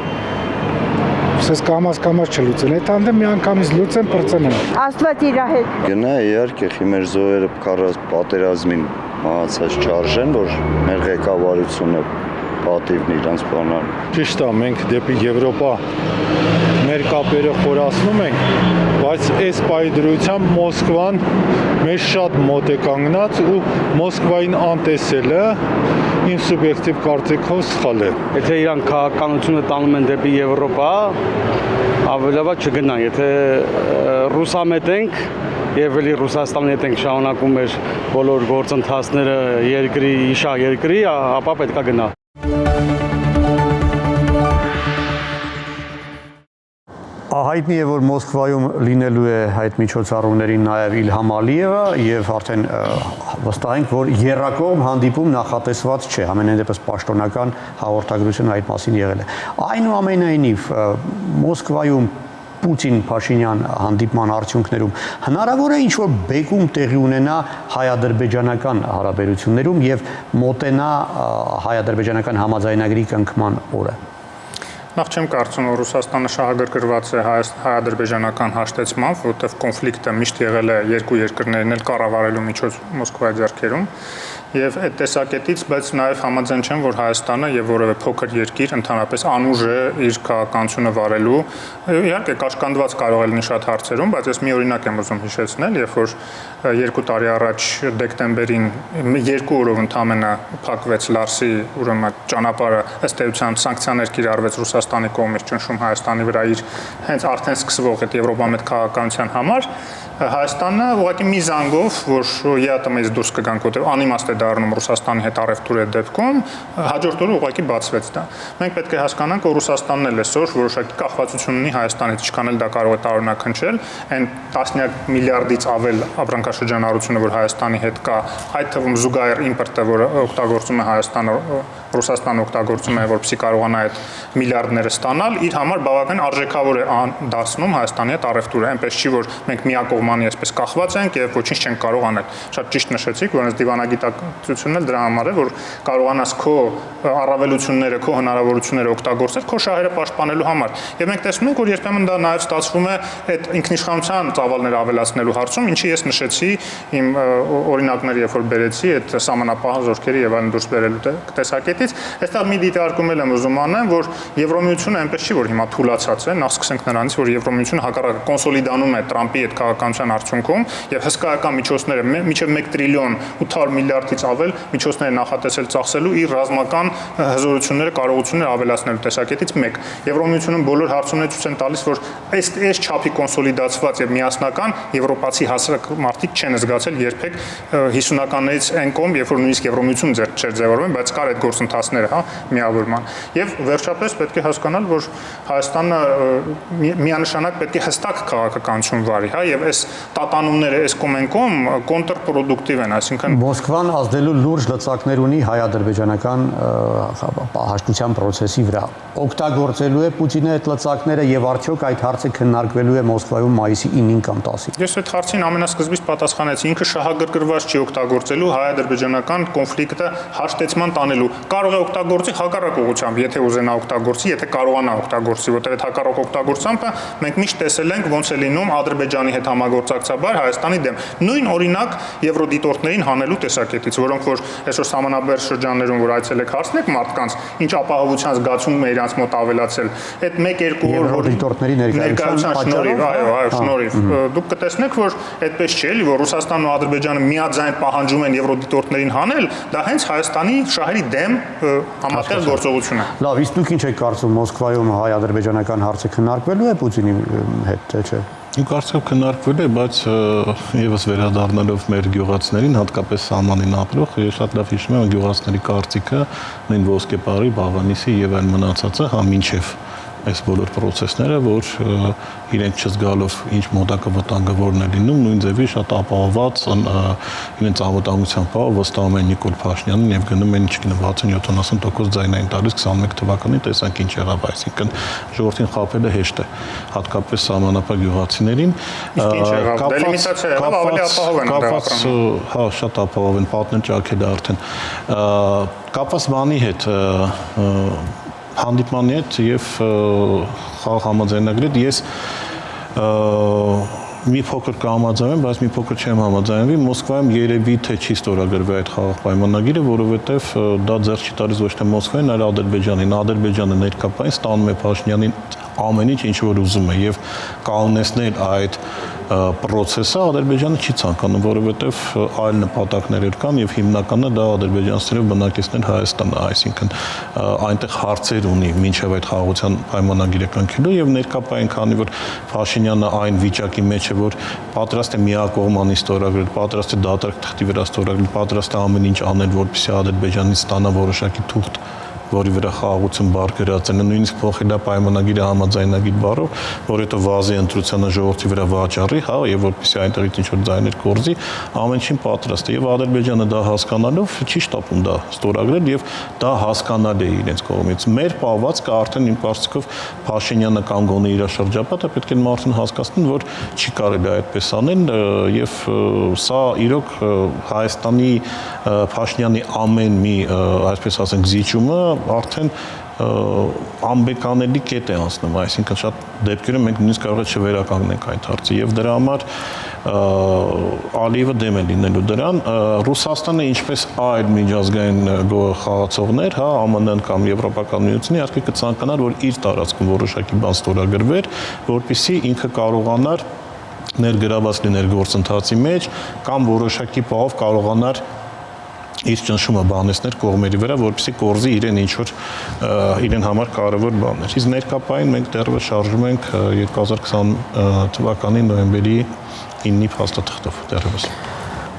Սես կամաց չլուծեն, այդ հանդեպ միանգամից լուծեն պրծեն։ Աստված իր հետ։ Գնա իհարկե մեր զոհերը կառած պատերազմին մահացած չարժեն, որ մեր ղեկավարությունը պատիվն իրանց բանան։ Ճիշտ է, մենք դեպի Եվրոպա մեր կապերը խորացնում ենք, բայց այս պայդրությամբ Մոսկվան մեզ շատ մոտ է կանգնած ու Մոսկվային անտեսելը իմ սուբյեկտիվ կարծիքով սխալ է։ Եթե իրանք քաղաքականությունը տանում են դեպի Եվրոպա, ավելավա չգնան, եթե ռուսամետ ենք եւ էլի Ռուսաստանի հետ ենք շարունակում մեր բոլոր գործընթացները երկրի իշա երկրի, ապա պետքա գնա։ Հայտնի է, որ Մոսկվայում լինելու է այդ միջոցառումներին նաև Իլհամ Ալիևը եւ արդեն վստահ ենք, որ եռակողմ հանդիպում նախատեսված չէ, ամենայն դեպս պաշտոնական հաղորդագրություն այդ մասին եղել է։ Այնուամենայնիվ Մոսկվայում Պուտին-Փաշինյան հանդիպման արդյունքներում հնարավոր է ինչ-որ բեկում տեղի ունենա հայ-ադրբեջանական հարաբերություններում եւ մոտենա հայ-ադրբեջանական համաձայնագրի կնքման օրը։ Նախ չեմ կարծում, որ Ռուսաստանը շահագրգռված է հայ-ադրբեջանական հաշտեցմամբ, որտեղ կոնֆլիկտը միշտ եղել է երկու երկրներն էլ կառավարելու միջոց Մոսկվայի ձեռքերում։ Եվ այդ տեսակետից, բայց նաև համաձայն չեմ, որ Հայաստանը եւ որևէ փոքր երկիր ընդհանրապես անուժ է իր քաղաքականությունը վարելու։ Իհարկե կաշկանդված կարող է լինի շատ հարցերում, բայց ես մի օրինակ եմ ուզում հիշեցնել, երբ որ 2 տարի առաջ դեկտեմբերին 2 օրով ընդամենը փակվեց Լարսի ուրեմն ճանապարհը, ըստ էության սանկցիաներ կիրառվեց Ռուսաստանի կողմից ճնշում Հայաստանի վրա իր հենց արդեն սկսվող այդ Եվրոպամետ քաղաքականության համար, Հայաստանը ուղղակի մի զանգով, որ ԵԱՏՄ-ից դուրս կգանք, որտեղ անիմաստ է դառնում Ռուսաստանի հետ առևտուրի այդ դեպքում, հաջորդ օրը ուղղակի բացվեց դա։ Մենք պետք է հասկանանք, որ Ռուսաստանն էլ այսօր որոշակի կախվածություն ունի Հայաստանից, ինչքան էլ դա կարող է տարօրինակ հնչել, այն տասնյակ միլիարդից ավել ապրանքաշրջանառությունը, որ Հայաստանի հետ կա, այդ թվում զուգահեռ իմպորտը, որը օգտագործում է Հայաստանը, Ռուսաստանը օգտագործում է, որպեսզի կարողանա այդ միլիարդները ստանալ, իր համար բավական արժեքավոր է դարձնում Հայաստանի հետ առևտուրը, այնպես չի, որ մենք միակողմանի այսպես կախված ենք եւ ոչինչ չենք կարող անել։ Շատ ճիշտ նշեցիք, որ այս դիվանագիտակցությունն էլ դրա համար է, որ կարողանաս քո առավելությունները, քո հնարավորությունները օգտագործել քո շահերը պաշտպանելու համար։ Եվ մենք տեսնում ենք, որ երբեմն դա նաեւ ստացվում է այդ ինքնիշխանության ծավալները ավելացնելու հարցում, ինչի ես նշեցի իմ օրինակները, երբ որ բերեցի այդ սահմանապահ զորքերի եւ այլն դուրս բերելու տեսակետից, այստեղ մի դիտարկում եմ ուզում անեմ, որ Եվրոմիությունը այնպես չի, որ հիմա թուլացած է, նախ սկսենք նրանից, որ Եվրոմիությունը հակառակը կոնսոլիդանում է Տրամպի այդ քաղաքականության արդյունքում եւ հսկայական միջոցները մինչեւ 1 տրիլիոն 800 միլիարդից ավել միջոցներ նախատեսել ծախսելու իր ռազմական հզորությունները, կարողությունները ավելացնելու տեսակետից մեկ։ Եվրոմիությունը բոլոր հարցումները ցույց են տալիս, որ այս չափի կոնսոլիդացված եւ միասնական եվրոպացի հասարակ մարդիկ չեն զգացել երբեք 50-ականներից այն կողմ, երբ որ նույնիսկ Եվրոմիություն չէր ձևավորվում, բայց կար այդ գործընթացները, հա, միավորման։ Եվ վերջապես պետք է հասկանալ, որ Հայաստանը միանշանակ պետք է հստակ քաղաքականություն վարի, հա, եւ այս տատանումները, այս կոմենկոմ կոնտրպրոդուկտիվ են, այսինքն Մոսկվան ազդելու լուրջ լծակներ ունի հայ-ադրբեջանական հաշտության process-ի վրա։ Օգտագործելու է Պուտինը այդ լծակները եւ արդյոք այդ հարցը քննարկվելու է Մոսկվայում մայիսի 9-ին կամ 10-ին։ Ես այդ հարցին ամենասկզբից պատասխանեցի, ինքը շահագրգռված չի օգտագործելու հայ-ադրբեջանական կոնֆլիկտը հաշտեցման տանելու։ Կարող է օգտագործի հակառակ ուղղությամբ, եթե ուզենա օգտագործի, եթե կարողանա օգտագործի, որտեղ այդ հակառակ օգտագործումը մենք միշտ տեսել ենք ոնց է լինում Ադրբեջանի հետ համագործակցաբար Հայաստանի դեմ։ Նույն օրինակ եվրոդիտորդներին հանելու տեսակետից, որոնք որ այսօր համանաբեր շրջաններում որ այցել եք հարցնեք մարդկանց, ինչ ապահովության զգացում է իրանց մոտ ավելացել, այդ 1-2 օր որ դիտորդների ներկայության շնորհիվ, այո, շնորհիվ դուք կտեսնեք, որ այդպես չէ, էլի, որ Ռուսաստանն ու Ադրբեջանը միաձայն պահանջում են եվրոդիտորդներին հանել, դա հենց Հայաստանի շահերի դեմ համատեղ գործողություն է։ Լավ, իսկ դուք ինչ եք կարծում Մոսկվայում հայ-ադրբեջանական հարցը քննարկվելու է Պուտինի հետ, թե չէ։ Ու կարծեմ քննարկվել է, բայց եւս վերադառնալով մեր գյուղացիներին, հատկապես սահմանին ապրող, ես շատ լավ հիշում եմ գյուղացիների կարծիքը նույն ոսկեպարի, Բաղանիսի եւ այլ մնացածը, հա մինչեւ այս բոլոր process-ները, որ իրենք չզգալով ինչ մոտակա վտանգավորն է լինում, նույն ձևի շատ ապահովված իրենց անվտանգության բավ վստահում են Նիկոլ Փաշինյանին եւ գնում են ինչքան 60-70% ձայնային տալիս 21 թվականին տեսանք ինչ եղավ, այսինքն ժողովրդին խաբելը հեշտ է, հատկապես սահմանապահ գյուղացիներին։ Դելիմիտացիա եղավ, ավելի ապահով են դրական։ Հա, շատ ապահով են, պատն ճաքել է արդեն։ Կապված բանի հետ հանդիպմանի հետ եւ խաղ համաձայնագրի հետ ես մի փոքր կհամաձայնվեմ, բայց մի փոքր չեմ համաձայնվի։ Մոսկվայում երևի թե չի ստորագրվի այդ խաղաղ պայմանագիրը, որովհետեւ դա ձեռք չի տալիս ոչ թե Մոսկվային, այլ Ադրբեջանին։ Ադրբեջանը ներկայապես ստանում է Փաշինյանին ամեն ինչ որ ուզում է եւ կանոնեցնել այդ process-ը Ադրբեջանը չի ցանկանում, որովհետեւ այլ նպատակներ կան եւ հիմնականը դա ադրբեջանցիներով բնակեցնել Հայաստանը, այսինքն այնտեղ հարցեր ունի մինչեւ այդ խաղաղության պայմանագիրը կնքելու եւ ներկայացին, քանի որ Փաշինյանը այն վիճակի մեջ է, որ պատրաստ է միակողմանի ստորագրել, պատրաստ է դատարկ թղթի վրա ստորագրել, պատրաստ է ամեն ինչ անել, որպեսզի Ադրբեջանից ստանա որոշակի թուղթ, որի վրա խաղաղություն բարգերած են, նույնիսկ փոխել է պայմանագիրը համաձայնագիր բառով, որ հետո վազի ընտրությանը ժողովրդի վրա վաճառի, հա, եւ որպեսզի այնտեղից ինչ որ ձայներ կորզի, ամեն ինչին պատրաստ է եւ Ադրբեջանը դա հասկանալով չի շտապում դա ստորագրել եւ դա հասկանալի է իրենց կողմից։ Մեր պահվածքը արդեն իմ կարծիքով Փաշինյանը կամ գոնե իր շրջապատը պետք է մարդուն հասկացնեն, որ չի կարելի այդպես անել եւ սա իրոք Հայաստանի Փաշինյանի ամեն մի, այսպես ասենք, զիջումը արդեն անբեկանելի կետ է անցնում, այսինքն շատ դեպքերում մենք նույնիսկ կարող է չվերականգնենք այդ հարցը եւ դրա համար Ալիևը դեմ է լինելու դրան։ Ռուսաստանը ինչպես այլ միջազգային խաղացողներ, հա, ԱՄՆ-ն կամ Եվրոպական միությունը իհարկե կցանկանար, որ իր տարածքում որոշակի բան ստորագրվեր, որպեսզի ինքը կարողանար ներգրաված լինել գործընթացի մեջ կամ որոշակի պահով կարողանար իր ճնշումը բանեցներ կողմերի վրա, որպեսզի կորզի իրեն ինչ-որ իրեն համար կարևոր բաներ։ Իսկ ներկապային մենք դեռևս շարժում ենք 2020 թվականի նոյեմբերի 9-ի փաստաթղթով դեռևս։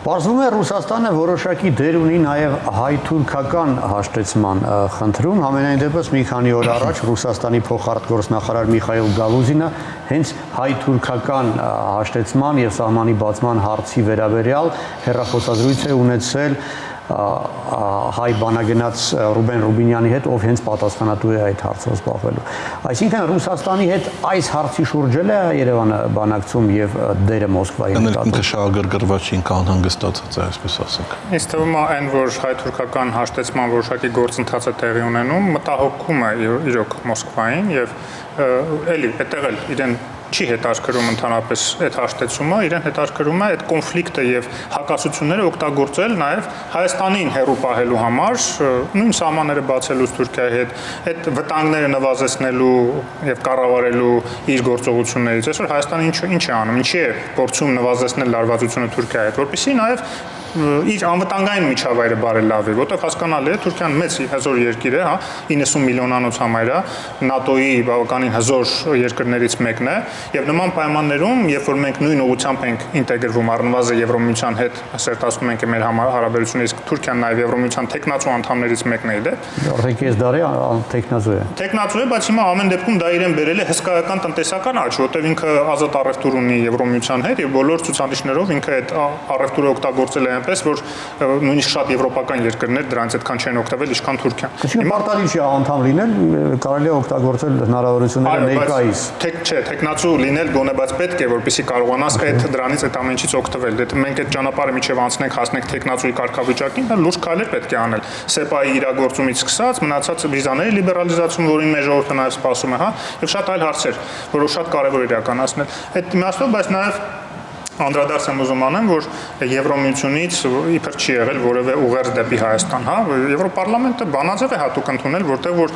Պարզվում է Ռուսաստանը որոշակի դեր ունի նաև հայ-թուրքական հաշտեցման խնդրում, համենայն դեպս մի քանի օր առաջ Ռուսաստանի փոխարտգործնախարար Միխայիլ Գալուզինը հենց հայ-թուրքական հաշտեցման եւ սահմանի բացման հարցի վերաբերյալ հերրախոսազրույց է ունեցել հայ բանագնաց Ռուբեն Ռուբինյանի հետ, ով հենց պատասխանատու է այդ հարցով զբաղվելու։ Այսինքն Ռուսաստանի հետ այս հարցի շուրջ է Երևանը բանակցում եւ դերը Մոսկվայի նկատմամբ։ Ինքը շահագրգռված չի, ինքը անհանգստացած է, այսպես ասենք։ Ինձ թվում է այն, որ հայ-թուրքական հաշտեցման որոշակի գործընթաց է տեղի ունենում, մտահոգում է իրոք Մոսկվային եւ էլի այդտեղ էլ իրեն չի հետաքրում ընդհանրապես այդ հաշտեցումը, իրեն հետաքրում է այդ կոնֆլիկտը եւ հակասությունները օգտագործել նաեւ Հայաստանին հերու պահելու համար, նույն սահմանները բացելուց Թուրքիայի հետ, այդ վտանգները նվազեցնելու եւ կառավարելու իր գործողություններից։ Այսօր Հայաստանը ինչ է անում, ինչի է փորձում նվազեցնել լարվածությունը Թուրքիայի հետ, որպեսզի նաեւ իր անվտանգային միջավայրը բարելավի, որտեղ հասկանալի է Թուրքիան մեծ հզոր երկիր է, հա, 90 միլիոնանոց համայրա, ՆԱՏՕ-ի բավականին հզոր երկրներից մեկն է, եւ նման պայմաններում, երբ որ մենք նույն ուղղությամբ ենք ինտեգրվում առնվազն Եվրոմիության հետ, ասերտացնում ենք մեր հարաբերությունները, իսկ Թուրքիան նաեւ Եվրոմիության տեխնացու անդամներից մեկն է, դե։ Արդեն կես դարի տեխնացու է։ Տեխնացու է, բայց հիմա ամեն դեպքում դա իրեն բերել է հսկայական տնտեսական աճ, որտեղ ինքը ազատ առևտուր ունի Եվրոմիության հետ եւ բոլոր ցուցանիշներով ինքը այդ առևտուրը օգտագործել է այնպես, որ նույնիսկ շատ եվրոպական երկրներ դրանից այդքան չեն օգտվել, ինչքան Թուրքիան։ Ինչու՞ պարտադիր չի անդամ լինել, կարելի է օգտագործել հնարավորությունները ներկայիս։ Չէ, տեխնացու լինել գոնե, բայց պետք է, որպեսզի կարողանաս այդ դրանից այդ ամեն ինչից օգտվել։ Դե մենք այդ ճանապարհը միջև անցնենք, հասնենք տեխնացուի կարգավիճակին, դա լուրջ քայլեր պետք է անել։ ՍԵՊԱ-ի իրագործումից սկսած, մնացած վիզաների լիբերալիզացում, որին մեր ժողովուրդը նաև սպասում է, հա, եւ շատ այլ հարցեր, որը շատ կարեւոր է իրականացնել։ Այդ իմաստով, բայց նաև անդրադարձ եմ ուզում անեմ, որ Եվրոմիությունից իբր չի եղել որևէ ուղերձ դեպի Հայաստան, հա, Եվրոպարլամենտը բանաձև է հատուկ ընդունել, որտեղ որ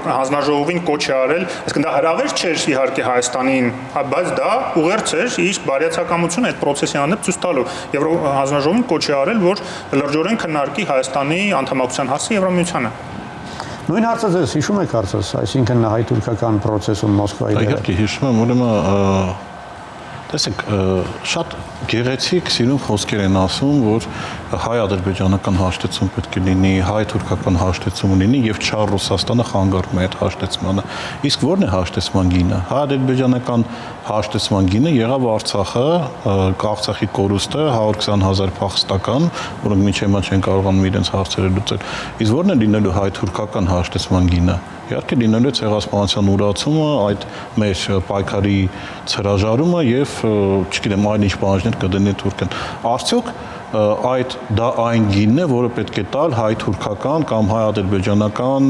հանձնաժողովին կոչ է արել, այսինքն դա հրավեր չէր իհարկե Հայաստանին, բայց դա ուղերձ էր իր բարյացակամությունը այդ process-ի անձամբ ցույց տալու։ Հանձնաժողովին կոչ է արել, որ լրջորեն քննարկի Հայաստանի անդամակցության հարցը Եվրոմիությանը։ Նույն հարցը ձեզ հիշում եք հարցս, այսինքն հայ-թուրքական process-ում Մոսկվայի դերը։ Իհարկե հիշում եմ, ուրեմն տեսեք, շատ գեղեցիկ սիրուն խոսքեր են ասում, որ հայ-ադրբեջանական հաշտեցում պետք է լինի, հայ-թուրքական հաշտեցում լինի եւ չար Ռուսաստանը խանգարում է այդ հաշտեցմանը։ Իսկ ո՞րն է հաշտեցման գինը։ Հայ-ադրբեջանական հաշտեցման գինը եղավ Արցախը, Արցախի կորուստը 120,000 փախստական, որոնք մինչ հիմա չեն կարողանում իրենց հարցերը լուծել։ Իսկ ո՞րն է լինելու հայ-թուրքական հաշտեցման գինը։ Իհարկե լինելու է ցեղասպանության ուրացումը, այդ մեր պայքարի հրաժարումը եւ չգիտեմ այլ ինչ բանջներ կդնի Թուրքիան։ Արդյոք այդ դա այն գինն է, որը պետք է տալ հայ-թուրքական կամ հայ-ադրբեջանական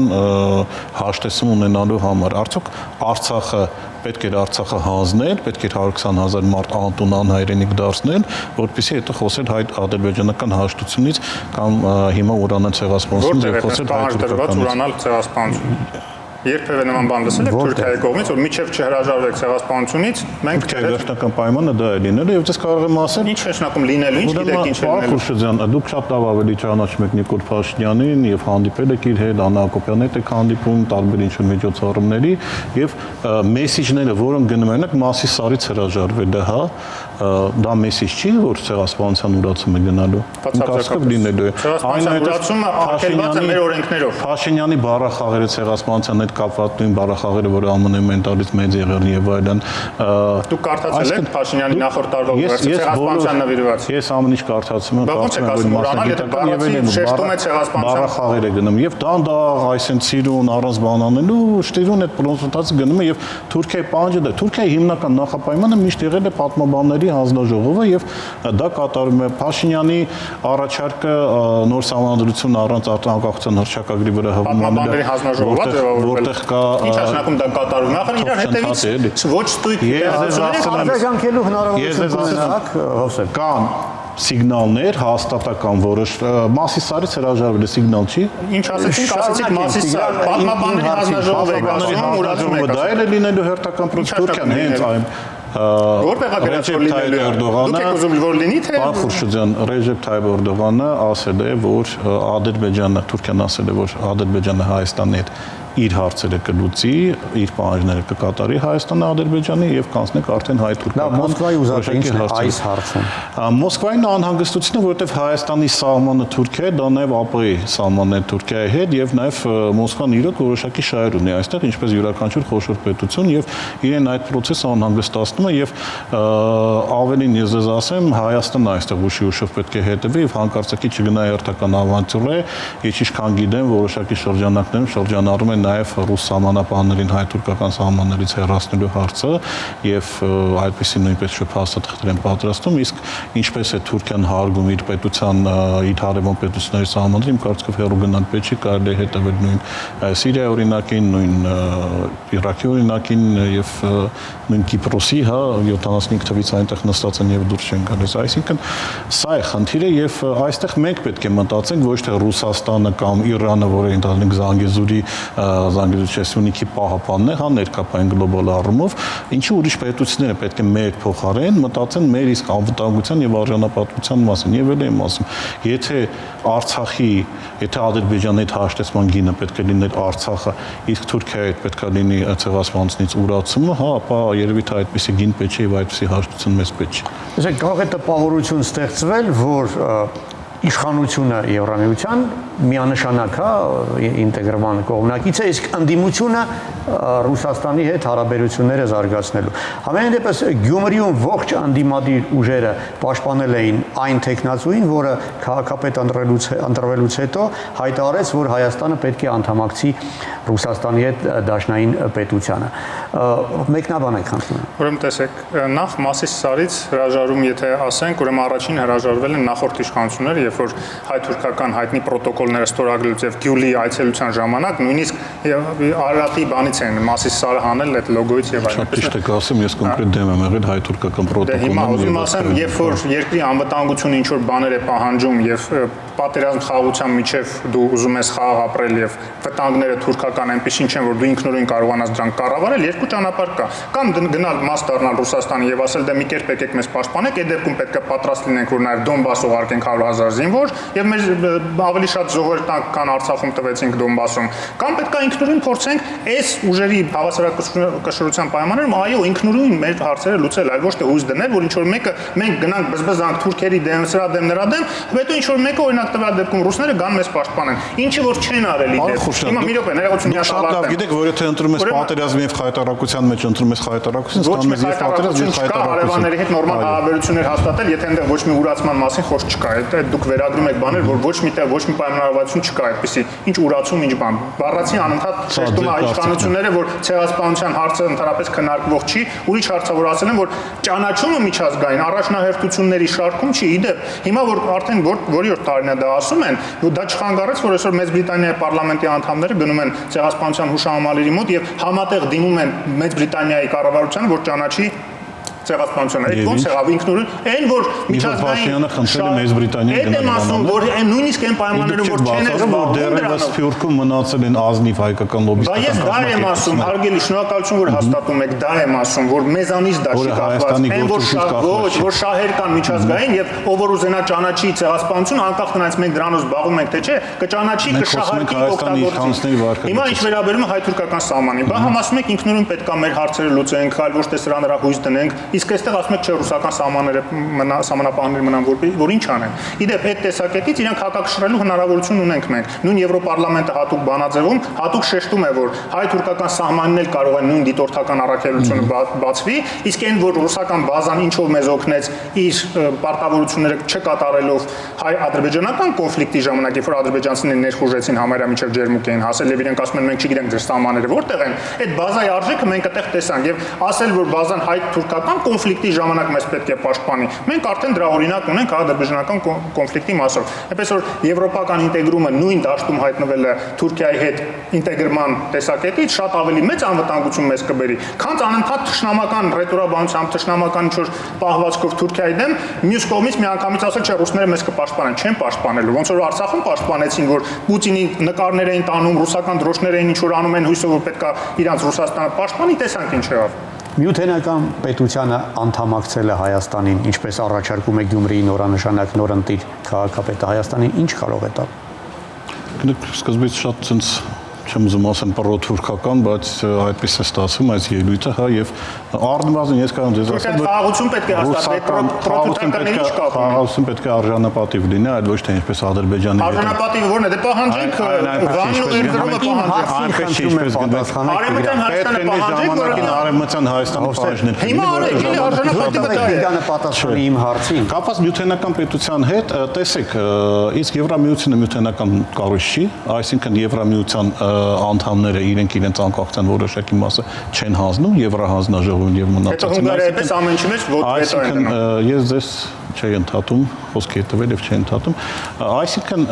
հաշտեցում ունենալու համար։ Արդյոք Արցախը պետք էր Արցախը հանձնել, պետք էր 120,000 մարդ անտուն անհայրենիք դարձնել, որպեսզի հետո խոսել հայ-ադրբեջանական հաշտությունից կամ հիմա ուրանալ ցեղասպանությունից եւ խոսել հայ-թուրքական ուրանալ ցեղասպանություն։ Երբևէ նման բան լսել եք Թուրքիայի կողմից, որ միջև չհրաժարվեք ցեղասպանությունից, մենք վերջնական պայմանը դա է լինելու եւ դες կարող եմ ասել։ Ինչ է նշանակում լինելու, ինչ գիտեք ինչ է լինելու։ Խուրշիդյան, դուք շատ լավ ավելի ճանաչում եք Նիկոլ Փաշինյանին եւ հանդիպել եք իր հետ, Աննա Հակոբյանն հետ եք հանդիպում տարբեր ինչ-որ միջոցառումների եւ մեսեջները, որոնք գնում են, մասի սարից հրաժարվել է, հա, դա մեսիջ չի, որ ցեղասպանության ուրացումը գնալու։ Կասկած լինելու է։ Ցեղասպանության ուրացումը արգելված է մեր օրենքներով։ Փաշինյանի բառախաղերը ցեղասպանության հետ կապված նույն բառախաղերը, որ ԱՄՆ-ում են տալիս մեծ եղերն եւ այլն։ Դուք կարդացել եք Փաշինյանի նախորդ տարվա ուղերձը ցեղասպանության նվիրված։ Ես ամեն ինչ կարդացում եմ, կարծում եմ, որ մասնագիտական եւ այլն շեշտում է ցեղասպանության բառախաղերը գնում եւ դանդաղ այսեն սիրուն առանց բանանելու շտիրուն այդ կոնսուլտացիա գնում է եւ Թուրքիայի պահանջը դա Թուրքիայի հիմնական նախապայմանը միշտ եղել է պատմաբանների հանձնաժողովը եւ դա կատարում է Փաշինյանի առաջարկը նոր սահմանադրություն առանց արտահայտության հռչակագրի վրա հովանալու որտեղ կա ինչ ասնակում դա կատարում նախր իրար հետևից ոչ ստույգ արձագանքելու հնարավորություն ունենաք Հովսեփ կան սիգնալներ հաստատական որոշ Մասիսարից հրաժարվել է սիգնալ չի ինչ ասեցիք Մասիսար պատմաբանների հանձնաժողով եք ասում ուրացում եք դա էլ է լինելու հերթական պրոցեդուրան հենց այն որտեղ է գրած որ լինելու դուք եք ուզում որ լինի թե Պարոն Խուրշիդյան Ռեջեփ Թայիպ Էրդողանը ասել է որ Ադրբեջանը Թուրքիան ասել է որ Ադրբեջանը Հայաստանի հետ իր հարցերը կլուծի, իր պահանջները կկատարի Հայաստանը Ադրբեջանի եւ կանցնենք արդեն հայ-թուրքական Մոսկվայի ուզածին այս հարցում։ Մոսկվային անհանգստությունը, որովհետեւ Հայաստանի սահմանը Թուրքիա է, դա նաեւ ԱՊ-ի սահմանն է Թուրքիայի հետ եւ նաեւ Մոսկվան իրոք որոշակի շահեր ունի այստեղ, ինչպես յուրաքանչյուր խոշոր պետություն եւ իրեն այդ process-ը անհանգստացնում է եւ ավելին ես ասեմ Հայաստանն այստեղ ուշի-ուշով պետք է հետևի եւ հանկարծակի չգնա հերթական ավանտյուր է, ես ինչքան գիտեմ որոշակի շրջանակներում շրջանառում են նաև ռուս սահմանապահներին հայ-թուրքական սահմաններից հեռացնելու հարցը եւ այդպեսի նույնպես շփհաստատներ են պատրաստում, իսկ ինչպես է Թուրքիան հարգում իր պետության իր հարևան պետությունների սահմանները, իմ կարծիքով հեռու գնալ պետք չի, կարելի է հետևել նույն Սիրիայի օրինակին, նույն Իրաքի օրինակին եւ նույն Կիպրոսի, 75 թվից այնտեղ նստած են եւ դուրս չեն գալիս, այսինքն սա է խնդիրը եւ այստեղ մենք պետք է մտածենք ոչ թե Ռուսաստանը կամ Իրանը, որը ընդհանուր Զանգեզուրի Զանգեզուրի պահապանն է, հա ներկայային գլոբալ առումով, ինչի ուրիշ պետությունները պետք է մեր փոխարեն մտածեն մեր իսկ անվտանգության եւ արժանապատվության մասին եւ էլ եմ ասում, եթե Արցախի, եթե Ադրբեջանի հետ հաշտեցման գինը պետք է լիներ Արցախը, իսկ Թուրքիայի հետ պետք է լինի ցեղասպանությունից ուրացումը, հա, ապա երևի թե այդպեսի գին պետք չէ եւ այդպեսի հաշտություն մեզ պետք չէ։ Իսկ կարող է տպավորություն ստեղծվել, որ իշխանությունը Եվրամիության միանշանակ ինտեգրման կողմնակից է, իսկ ընդդիմությունը Ռուսաստանի հետ հարաբերությունները զարգացնելու։ Համենայն դեպս Գյումրիում ողջ ընդդիմադիր ուժերը պաշտպանել էին այն տեխնացուին, որը քաղաքապետ ընտրվելուց հետո հայտարարեց, որ Հայաստանը պետք է անդամակցի Ռուսաստանի հետ դաշնային պետությանը։ Մեկնաբան եք խնդրում։ Ուրեմն տեսեք, նախ Մասիսարից հրաժարում, եթե ասենք, ուրեմն առաջին հրաժարվել են նախորդ իշխանությունները, երբ որ հայ-թուրքական հայտնի պրոտոկոլները ստորագրելուց եւ Գյուլի այցելության ժամանակ նույնիսկ Արարատի բանից են Մասիսարը հանել այդ լոգոից եւ այլն։ Շատ ճիշտ եք ասում, ես կոնկրետ դեմ եմ եղել հայ-թուրքական պրոտոկոլին։ Հիմա ուզում ասեմ, երբ որ երկրի անվտանգությունը ինչ որ բաներ է պահանջում եւ պատերազմ խաղաղության միջև դու ուզում ես խաղաղ ապրել եւ վտանգները թուրքական այնպեսին չեն, որ դու ինքնուրույն կարողանաս դրանք կառավարել, երկու ճանապարհ կա։ Կամ գնալ մաս դառնալ Ռուսաստանի եւ ասել դե մի կերպ եկեք մեզ պաշտպանեք, այդ դեպքում պետք է պատրաստ լինենք, որ նաեւ Դոնբաս ուղարկենք 100,000 զինվոր եւ մեր ավելի շատ զոհեր տանք, քան Արցախում տվեցինք Դոնբասում։ Կամ պետք է ինքնուրույն փորձենք այս ուժերի հավասարակշռության պայմաններում այո ինքնուրույն մեր հարցերը լուծել, այլ ոչ թե հույս դնել, որ ինչ որ մեկը մենք գնանք բզբզանք թուրքերի դեմ, սրա դեմ, նրա դեմ, հետո ինչ որ մեկը օրինակ տվյալ դեպքում ռուսները գան մեզ պաշտպանեն։ Ինչի որ չեն արել իդեպ։ Հիմա մի րոպե ներողություն շատ լավ գիտեք, որ եթե ընտրում ես պատերազմի եւ խայտարակության մեջ ընտրում ես խայտարակություն, ստանում ես եւ պատերազմ եւ խայտարակություն։ Հարևանների հետ նորմալ հարաբերություններ հաստատել, եթե այնտեղ ոչ մի ուրացման մասին խոսք չկա, այդ դուք վերագրում եք բաներ, որ ոչ միտեղ ոչ մի պայմանավորվածություն չկա, այդպեսի ինչ ուրացում, ինչ բան։ Բառացի անընդհատ շեշտում է իշխանությունները, որ ցեղասպանության հարցը ընդհանրապես քննարկվող չի, ուրիշ հարցը որ ասել են, որ ճանաչումը միջազգային առաջնահերթությունների շարքում չի, իդեպ հիմա որ արդեն որի որ տարին է դա ասում են, դա չխանգարեց, որ այսօր Մեծ Բրիտանիայի պարլամենտի անդամները գնում են ցեղասպանության հուշահամալիրի մոտ եւ համատեղ դիմում են Մեծ Բրիտանիայի կառավարությանը, որ ճանաչի ցեղասպանությունը։ Այդ ոնց եղավ ինքնուրույն, այն որ միջազգային խնդրել է Մեծ Բրիտանիան գնալ։ Այդ եմ ասում, որ նույնիսկ այն պայմաններում որ չեն որ դեռևս Սփյուռքում մնացել են ազնիվ հայկական լոբիստական։ Բայց ես դա եմ ասում, հարգելի, շնորհակալություն որ հաստատում եք, դա եմ ասում, որ մեզանից դա չի կախված, այն որ շահեր կան միջազգային եւ ով որ ուզենա ճանաչի ցեղասպանություն, անկախ նրանից մենք դրանով զբաղվում ենք թե չէ, կճանաչի, կշահարկի, կօգտագործի։ Հիմա ինչ վերաբերում է հայ-թուրքական սահմանին, բա համասում եք ինքնուրույն պետք է մեր հարցերը լուծենք, այլ ոչ թե սրա նրա հույս դնենք։ Իսկ այստեղ ասում եք, չէ, ռուսական սահմանապահները մնան որ ինչ անեն։ Իդեպ այդ տեսակետից իրանք հակակշռելու հնարավորություն ունենք մենք։ Նույն Եվրոպարլամենտը հատուկ բանաձևում հատուկ շեշտում է, որ հայ-թուրքական սահմանն էլ կարող են նույն դիտորդական առաքելությունը բացվի, իսկ այն, որ ռուսական բազան ինչով մեզ օգնեց իր պարտավորությունները չկատարելով հայ-ադրբեջանական կոնֆլիկտի ժամանակ, երբ որ ադրբեջանցիները ներխուժեցին համարյա միջև ջերմուկ էին հասել եւ իրենք ասում են մենք չգիտենք ձեր սահմանները որտեղ են, այդ բազայի արժեքը մենք այդտեղ տեսանք եւ ասել, որ բազան հայ-թուրքական կոնֆլիկտի ժամանակ մեզ պետք է պաշտպանի, մենք արդեն դրա օրինակ ունենք ադրբեջանական կոնֆլիկտի մասով։ Այնպես որ եվրոպական ինտեգրումը նույն դաշտում հայտնվելը Թուրքիայի հետ ինտեգրման տեսակետից շատ ավելի մեծ անվտանգություն մեզ կբերի, քան անընդհատ թշնամական ռետորաբանությամբ, թշնամական ինչ-որ պահվածքով Թուրքիայի դեմ, մյուս կողմից միանգամից ասել, չէ, ռուսները մեզ կպաշտպանեն, չեն պաշտպանելու։ Ոնց որ Արցախում պաշտպանեցին, որ Պուտինի նկարներ էին տանում, ռուսական դրոշներ էին ինչ-որ անում են հույսով, որ պետքա իրանց Ռուսաստանը պաշտպանի, տեսանք ինչ եղավ։ Միութենական պետությանը անդամակցելը Հայաստանին, ինչպես առաջարկում է Գյումրիի նորանշանակ նորընտիր քաղաքապետը Հայաստանին, ինչ կարող է տալ։ Սկզբից շատ ցենց չեմ ուզում ասեմ պրոթուրքական, բայց այդպես է ստացվում այս ելույթը, հա, եւ առնվազն ես կարող եմ ձեզ ասել, որ խաղաղություն պետք է հաստատվի, պրոթուրքականների ինչ կապ ունի։ Խաղաղություն պետք է արժանապատիվ լինի, այլ ոչ թե ինչպես Ադրբեջանի հետ։ Արժանապատիվը ո՞րն է, դե պահանջենք Վանն ու Էրզրումը պահանջենք։ Այնպես ինչպես Արևմտյան Հայաստանը պետք է իմ հարցին։ Կապված միութենական պետության հետ, տեսեք, իսկ Եվրամիությունը միութենական կառույց չի, այսինքն Եվրամիության անդամները իրենց անկախության որոշակի մասը չեն հանձնում Եվրահանձնաժողովին եւ մնացածին։ Հետո Հունգարիայից ամեն ինչի մեջ վետո են դնում։ Ես ձեզ չէի ընդհատում, խոսքի տվել եւ չի ընդհատում։ Այսինքն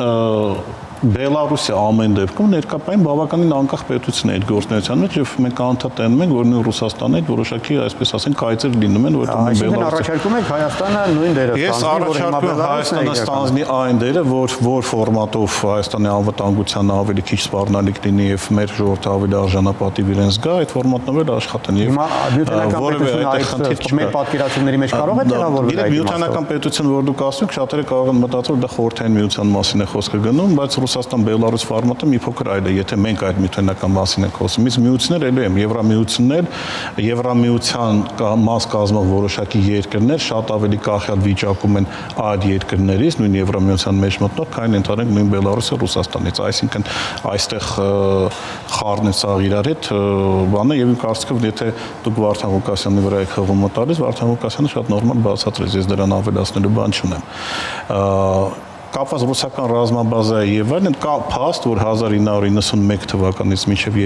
Բելարուսը ամեն դեպքում ներկայացնում բավականին անկախ պետություն է այդ գործունեության մեջ եւ մենք անդադար տենում ենք որ նույն Ռուսաստանի հետ որոշակի այսպես ասենք կայծեր լինում են որտեղ Բելարուսը առաջարկում եք Հայաստանը նույն դերը Ես առաջարկում եմ Հայաստանը ստանձնի այն դերը որ ֆորմատով Հայաստանի անվտանգության ավելի քիչ սպառնալիք լինի եւ մեր ժողովուրդը ավելի արժանապատիվ իրենց գա այդ ֆորմատն էլ աշխատեն եւ որևէ այդ խնդիր մեր պատկերացումների մեջ կարող է տեղավորվել այդ միութենական պետություն որ դուք ասում եք շատերը կարող են մտածել դա խորհրդային միության մասին է խոսքը գնում բայց Ռուսաստան-Բելարուս ֆորմատը մի փոքր այլ է, եթե մենք այդ միութենական մասին ենք խոսում։ Իսկ միություններ էլ եմ, Եվրամիություններ, Եվրամիության մաս կազմող որոշակի երկրներ շատ ավելի կախյալ վիճակում են այդ երկրներից, նույն Եվրամիության մեջ մտնող, քան ընդհանրեն նույն Բելարուսը Ռուսաստանից։ Այսինքն այստեղ խառն է սաղ իրար հետ բանը եւ իմ կարծիքով եթե դուք Վարդան Ղուկասյանի վրա եք հղումը տալիս, Վարդան Ղուկասյանը շատ նորմալ բացատրեց, ես դրան ավելացնելու բան չունեմ։ Կապված ռուսական ռազմաբազայի եւ այլն կա փաստ, որ 1991 թվականից մինչեւ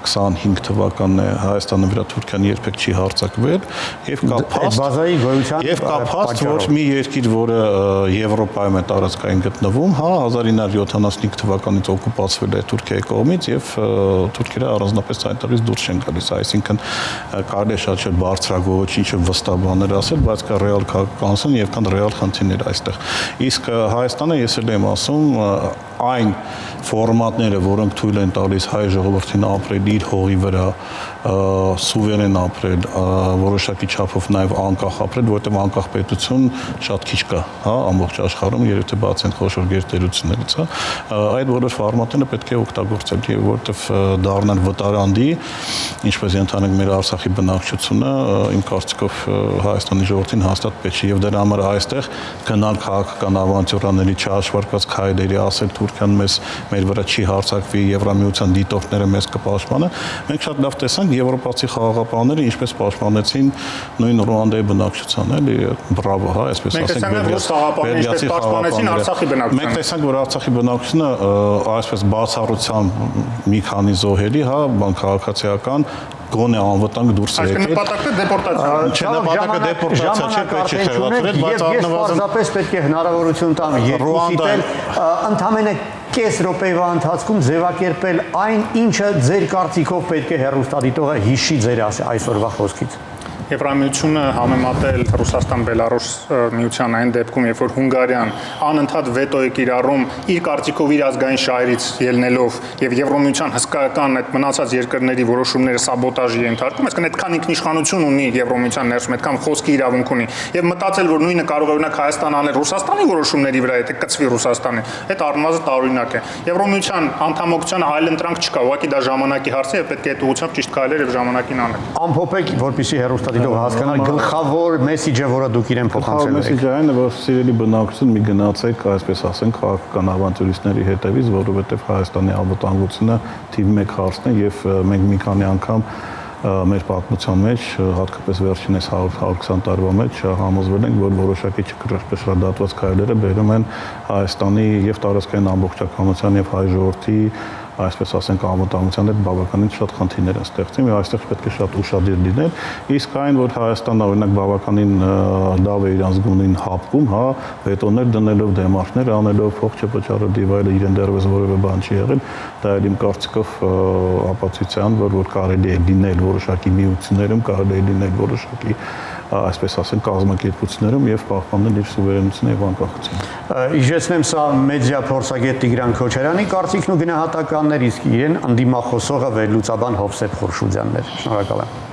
2025 թվականն է Հայաստանը վրա Թուրքիան երբեք չի հարձակվել եւ կա փաստ բազայի գոյության եւ կա փաստ, որ մի երկիր, որը Եվրոպայում է տարածքային գտնվում, հա 1975 թվականից օկուպացվել է Թուրքիայի կողմից եւ թուրքերը առանձնապես այնտեղից դուրս չեն գալիս, այսինքն կարելի է շատ շատ բարձրագույն ինչը վստահ բաներ ասել, բայց կա ռեալ քաղաքականություն եւ կան ռեալ խնդիրներ այստեղ։ Իսկ Հայաստանը ես էլ եմ ասում այն ֆորմատները, որոնք թույլ են տալիս հայ ժողովրդին ապրել իր հողի վրա, սուվերեն ապրել, որոշակի չափով նաև անկախ ապրել, որտեղ անկախ պետություն շատ քիչ կա, հա, ամբողջ աշխարհում, երբ թե բաց են խոշոր գերտերություններից, հա, այդ բոլոր ֆորմատները պետք է օգտագործել, եւ որտեղ դառնան վտարանդի, ինչպես ընդհանրենք մեր Արցախի բնակչությունը, իմ կարծիքով Հայաստանի ժողովրդին հաստատ պետք է, եւ դրա համար այստեղ գնալ քաղաքական ավանտյուրաների չհաշվարկված քայլերի ասել Թուրքիան մեր վրա չի հարձակվի, Եվրամիության դիտորդները մեզ կպաշտպանեն։ Մենք շատ լավ տեսանք եվրոպացի խաղաղապահները ինչպես պաշտպանեցին նույն Ռուանդայի բնակչությանը, էլի բրավո, հա, այսպես ասենք, բելգիացի խաղաղապահները։ Մենք տեսանք, որ Արցախի բնակչությունը այսպես բացառությամբ մի քանի զոհերի, հա, բան քաղաքացիական գոնե անվտանգ դուրս է եկել։ Նպատակը դեպորտացիա։ Չէ, նպատակը դեպորտացիա չէ, պետք է թեւացնել, բայց առնվազն պարզապես պետք է հնարավորություն տամ երկուսիդ էլ ընդամենը կես րոպեվա ընթացքում ձևակերպել այն, ինչը ձեր կարծիքով պետք է հեռուստադիտողը հիշի ձեր այսօրվա խոսքից։ Եվրամիությունը համեմատել Ռուսաստան-Բելարուս միության այն դեպքում, երբ որ Հունգարիան անընդհատ վետո է կիրառում իր կարծիքով իր ազգային շահերից ելնելով եւ Եվրամիության հսկայական այդ մնացած երկրների որոշումները սաբոտաժի ենթարկում, այսինքն այդքան ինքնիշխանություն ունի Եվրամիության ներսում, այդքան խոսքի իրավունք ունի եւ մտածել, որ նույնը կարող է օրինակ Հայաստանը անել Ռուսաստանի որոշումների վրա, եթե կծվի Ռուսաստանի, այդ առնվազն տարօրինակ է։ Եվրամիության անդամակցության այլընտրանք չկա, ուղղակի դա ժամանակի հարց է եւ պետք է այդ ուղղությամբ ճիշտ քայլեր եւ ժամանակին անել։ Ամփոփեք, որպեսզի հեռուստադիտողները դիտող հասկանալ գլխավոր մեսեջը, որը դուք իրեն փոխանցել եք։ Մեսեջը այն է, որ սիրելի բնակություն մի գնացեք, այսպես ասենք, քաղաքական ավանտյուրիստների հետևից, որովհետև Հայաստանի անվտանգությունը թիվ 1 հարցն է եւ մենք մի քանի անգամ մեր պատմության մեջ, հատկապես վերջինս 100-120 տարվա մեջ համոզվել ենք, որ որոշակի չկրկնադատված քայլերը բերում են Հայաստանի եւ տարածքային ամբողջականության եւ հայ ժողովրդի, այսպես ասենք, անվտանգության հետ բավականին շատ խնդիրներ են ստեղծում եւ այստեղ պետք է շատ ուշադիր լինել, իսկ այն, որ Հայաստանը օրինակ բավականին լավ է իր ազգունին հապկում, հա, վետոներ դնելով, դեմարշներ անելով, փող չվճարը դիվայրը իրեն դեռևս որևէ բան չի եղել, դա էլ իմ կարծիքով ապացույցյան, որ կարելի է լինել որոշակի միություններում, կարելի է լինել որոշակի, այսպես ասենք, կազմակերպություններում եւ պահպանել իր սուվերենությունը եւ անկախությունը։ Իժեցնեմ, սա մեդիա փորձագետ Տիգրան Քոչարյանի կարծիքն ու գնահատականն էր, իսկ իրեն ընդդիմախոսողը վերլուծաբան Հովսեփ Խորշուդյանն էր։ Շնորհակալ եմ։